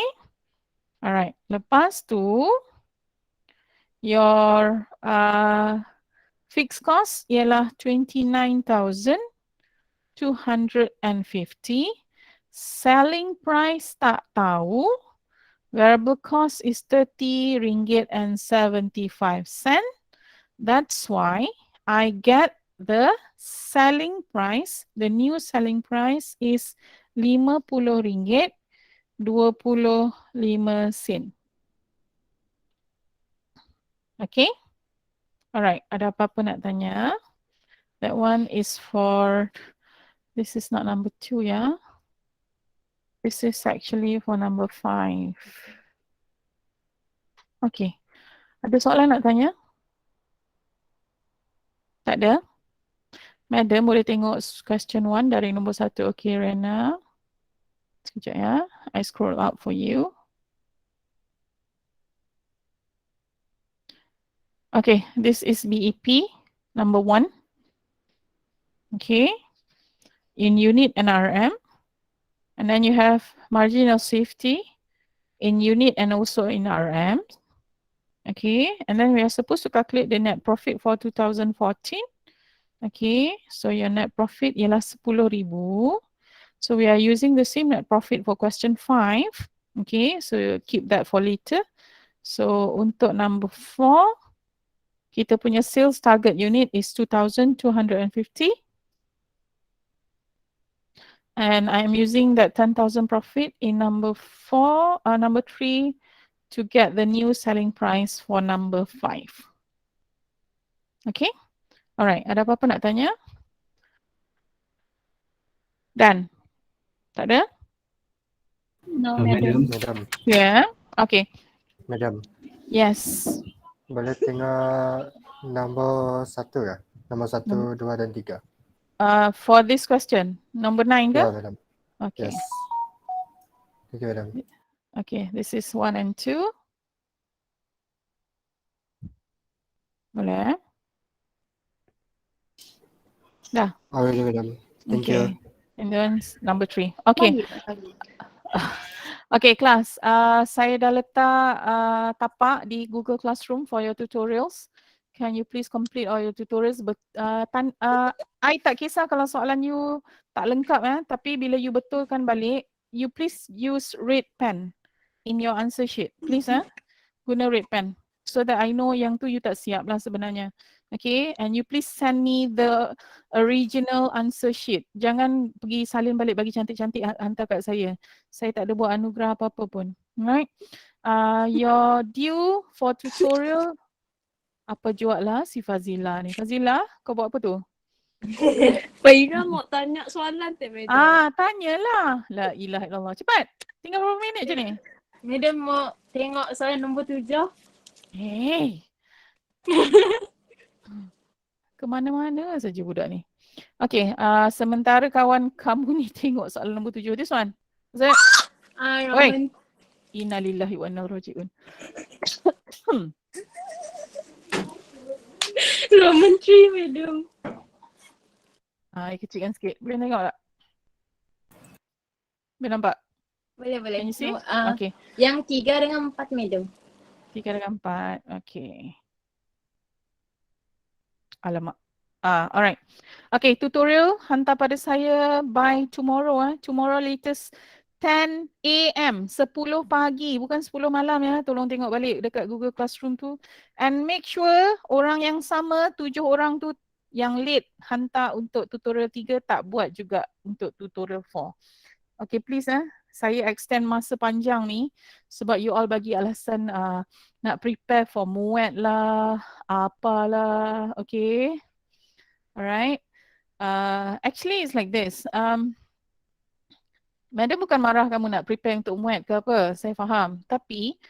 alright. Lepas tu your fixed cost ialah 29,250. Selling price tak tahu. Variable cost is 30 ringgit and 75 cent. That's why I get the selling price. The new selling price is 50 ringgit 25 sen. Okay. Alright, ada apa-apa nak tanya? That one is for, this is not number 2 ya. This is actually for number 5. Okay. Ada soalan nak tanya? Tak ada? Madam boleh tengok question 1 dari nombor 1. Okay, Rena. Sekejap ya. I scroll up for you. Okay, this is BEP number 1. Okay. In unit and RM. And then you have margin of safety in unit and also in RM. Okay, and then we are supposed to calculate the net profit for 2014. Okay, so your net profit ialah 10,000. So we are using the same net profit for question 5. Okay, so keep that for later. So untuk number 4, kita punya sales target unit is 2,250. And I'm using that 10,000 profit in number 3 to get the new selling price for number 5. Okay? Alright, ada apa-apa nak tanya? Dan? Tak ada? No, Madam. Madam, Yeah? Okay. Madam, Yes. boleh tengok nombor 1 ke? Nombor 1, 2 dan 3. For this question, number 9 ke? Ya, Madam. Okay. Yes. Thank you, Madam. Okay, this is 1 and 2. Boleh? Dah? Already, Madam. Thank you. And then number 3. Okay. Okay, kelas. Saya dah letak tapak di Google Classroom for your tutorials. Can you please complete all your tutorials? I tak kisah kalau soalan you tak lengkap tapi bila you betulkan balik, you please use red pen in your answer sheet. Please guna red pen so that I know yang tu you tak siap lah sebenarnya. Okay, and you please send me the original answer sheet. Jangan pergi salin balik bagi cantik-cantik hantar kat saya. Saya tak ada buat anugerah apa-apa pun. Alright. Your due for tutorial, apa jual lah si Fazila ni. Fazila, kau buat apa tu? Pak Ira mau tanya soalan tak, Madam? Tanyalah. La ilaha illallah. Cepat. Tinggal berapa minit je ni? Madam mau tengok soalan nombor 7. Hey. Kemana-mana saja budak ni. Okay, sementara kawan kamu ni tengok soalan nombor 7. This one. Is it? Roman. Innalillahi wa inna ilaihi raji'un. Roman 3, Madam. Kecilkan sikit. Boleh tengok tak? Boleh nampak? Boleh. Can you see? Okay. Yang 3 dengan 4, Madam. 3 dengan 4. Okay. Alamak. Alright. Okay, tutorial hantar pada saya by tomorrow. Tomorrow latest 10 AM. 10 pagi. Bukan 10 malam ya. Tolong tengok balik dekat Google Classroom tu. And make sure orang yang sama 7 orang tu yang late hantar untuk tutorial 3 tak buat juga untuk tutorial 4. Okay, please saya extend masa panjang ni sebab you all bagi alasan nak prepare for muat lah, apalah, okay. Alright. Actually it's like this. Madam bukan marah kamu nak prepare untuk muat ke apa, saya faham. Tapi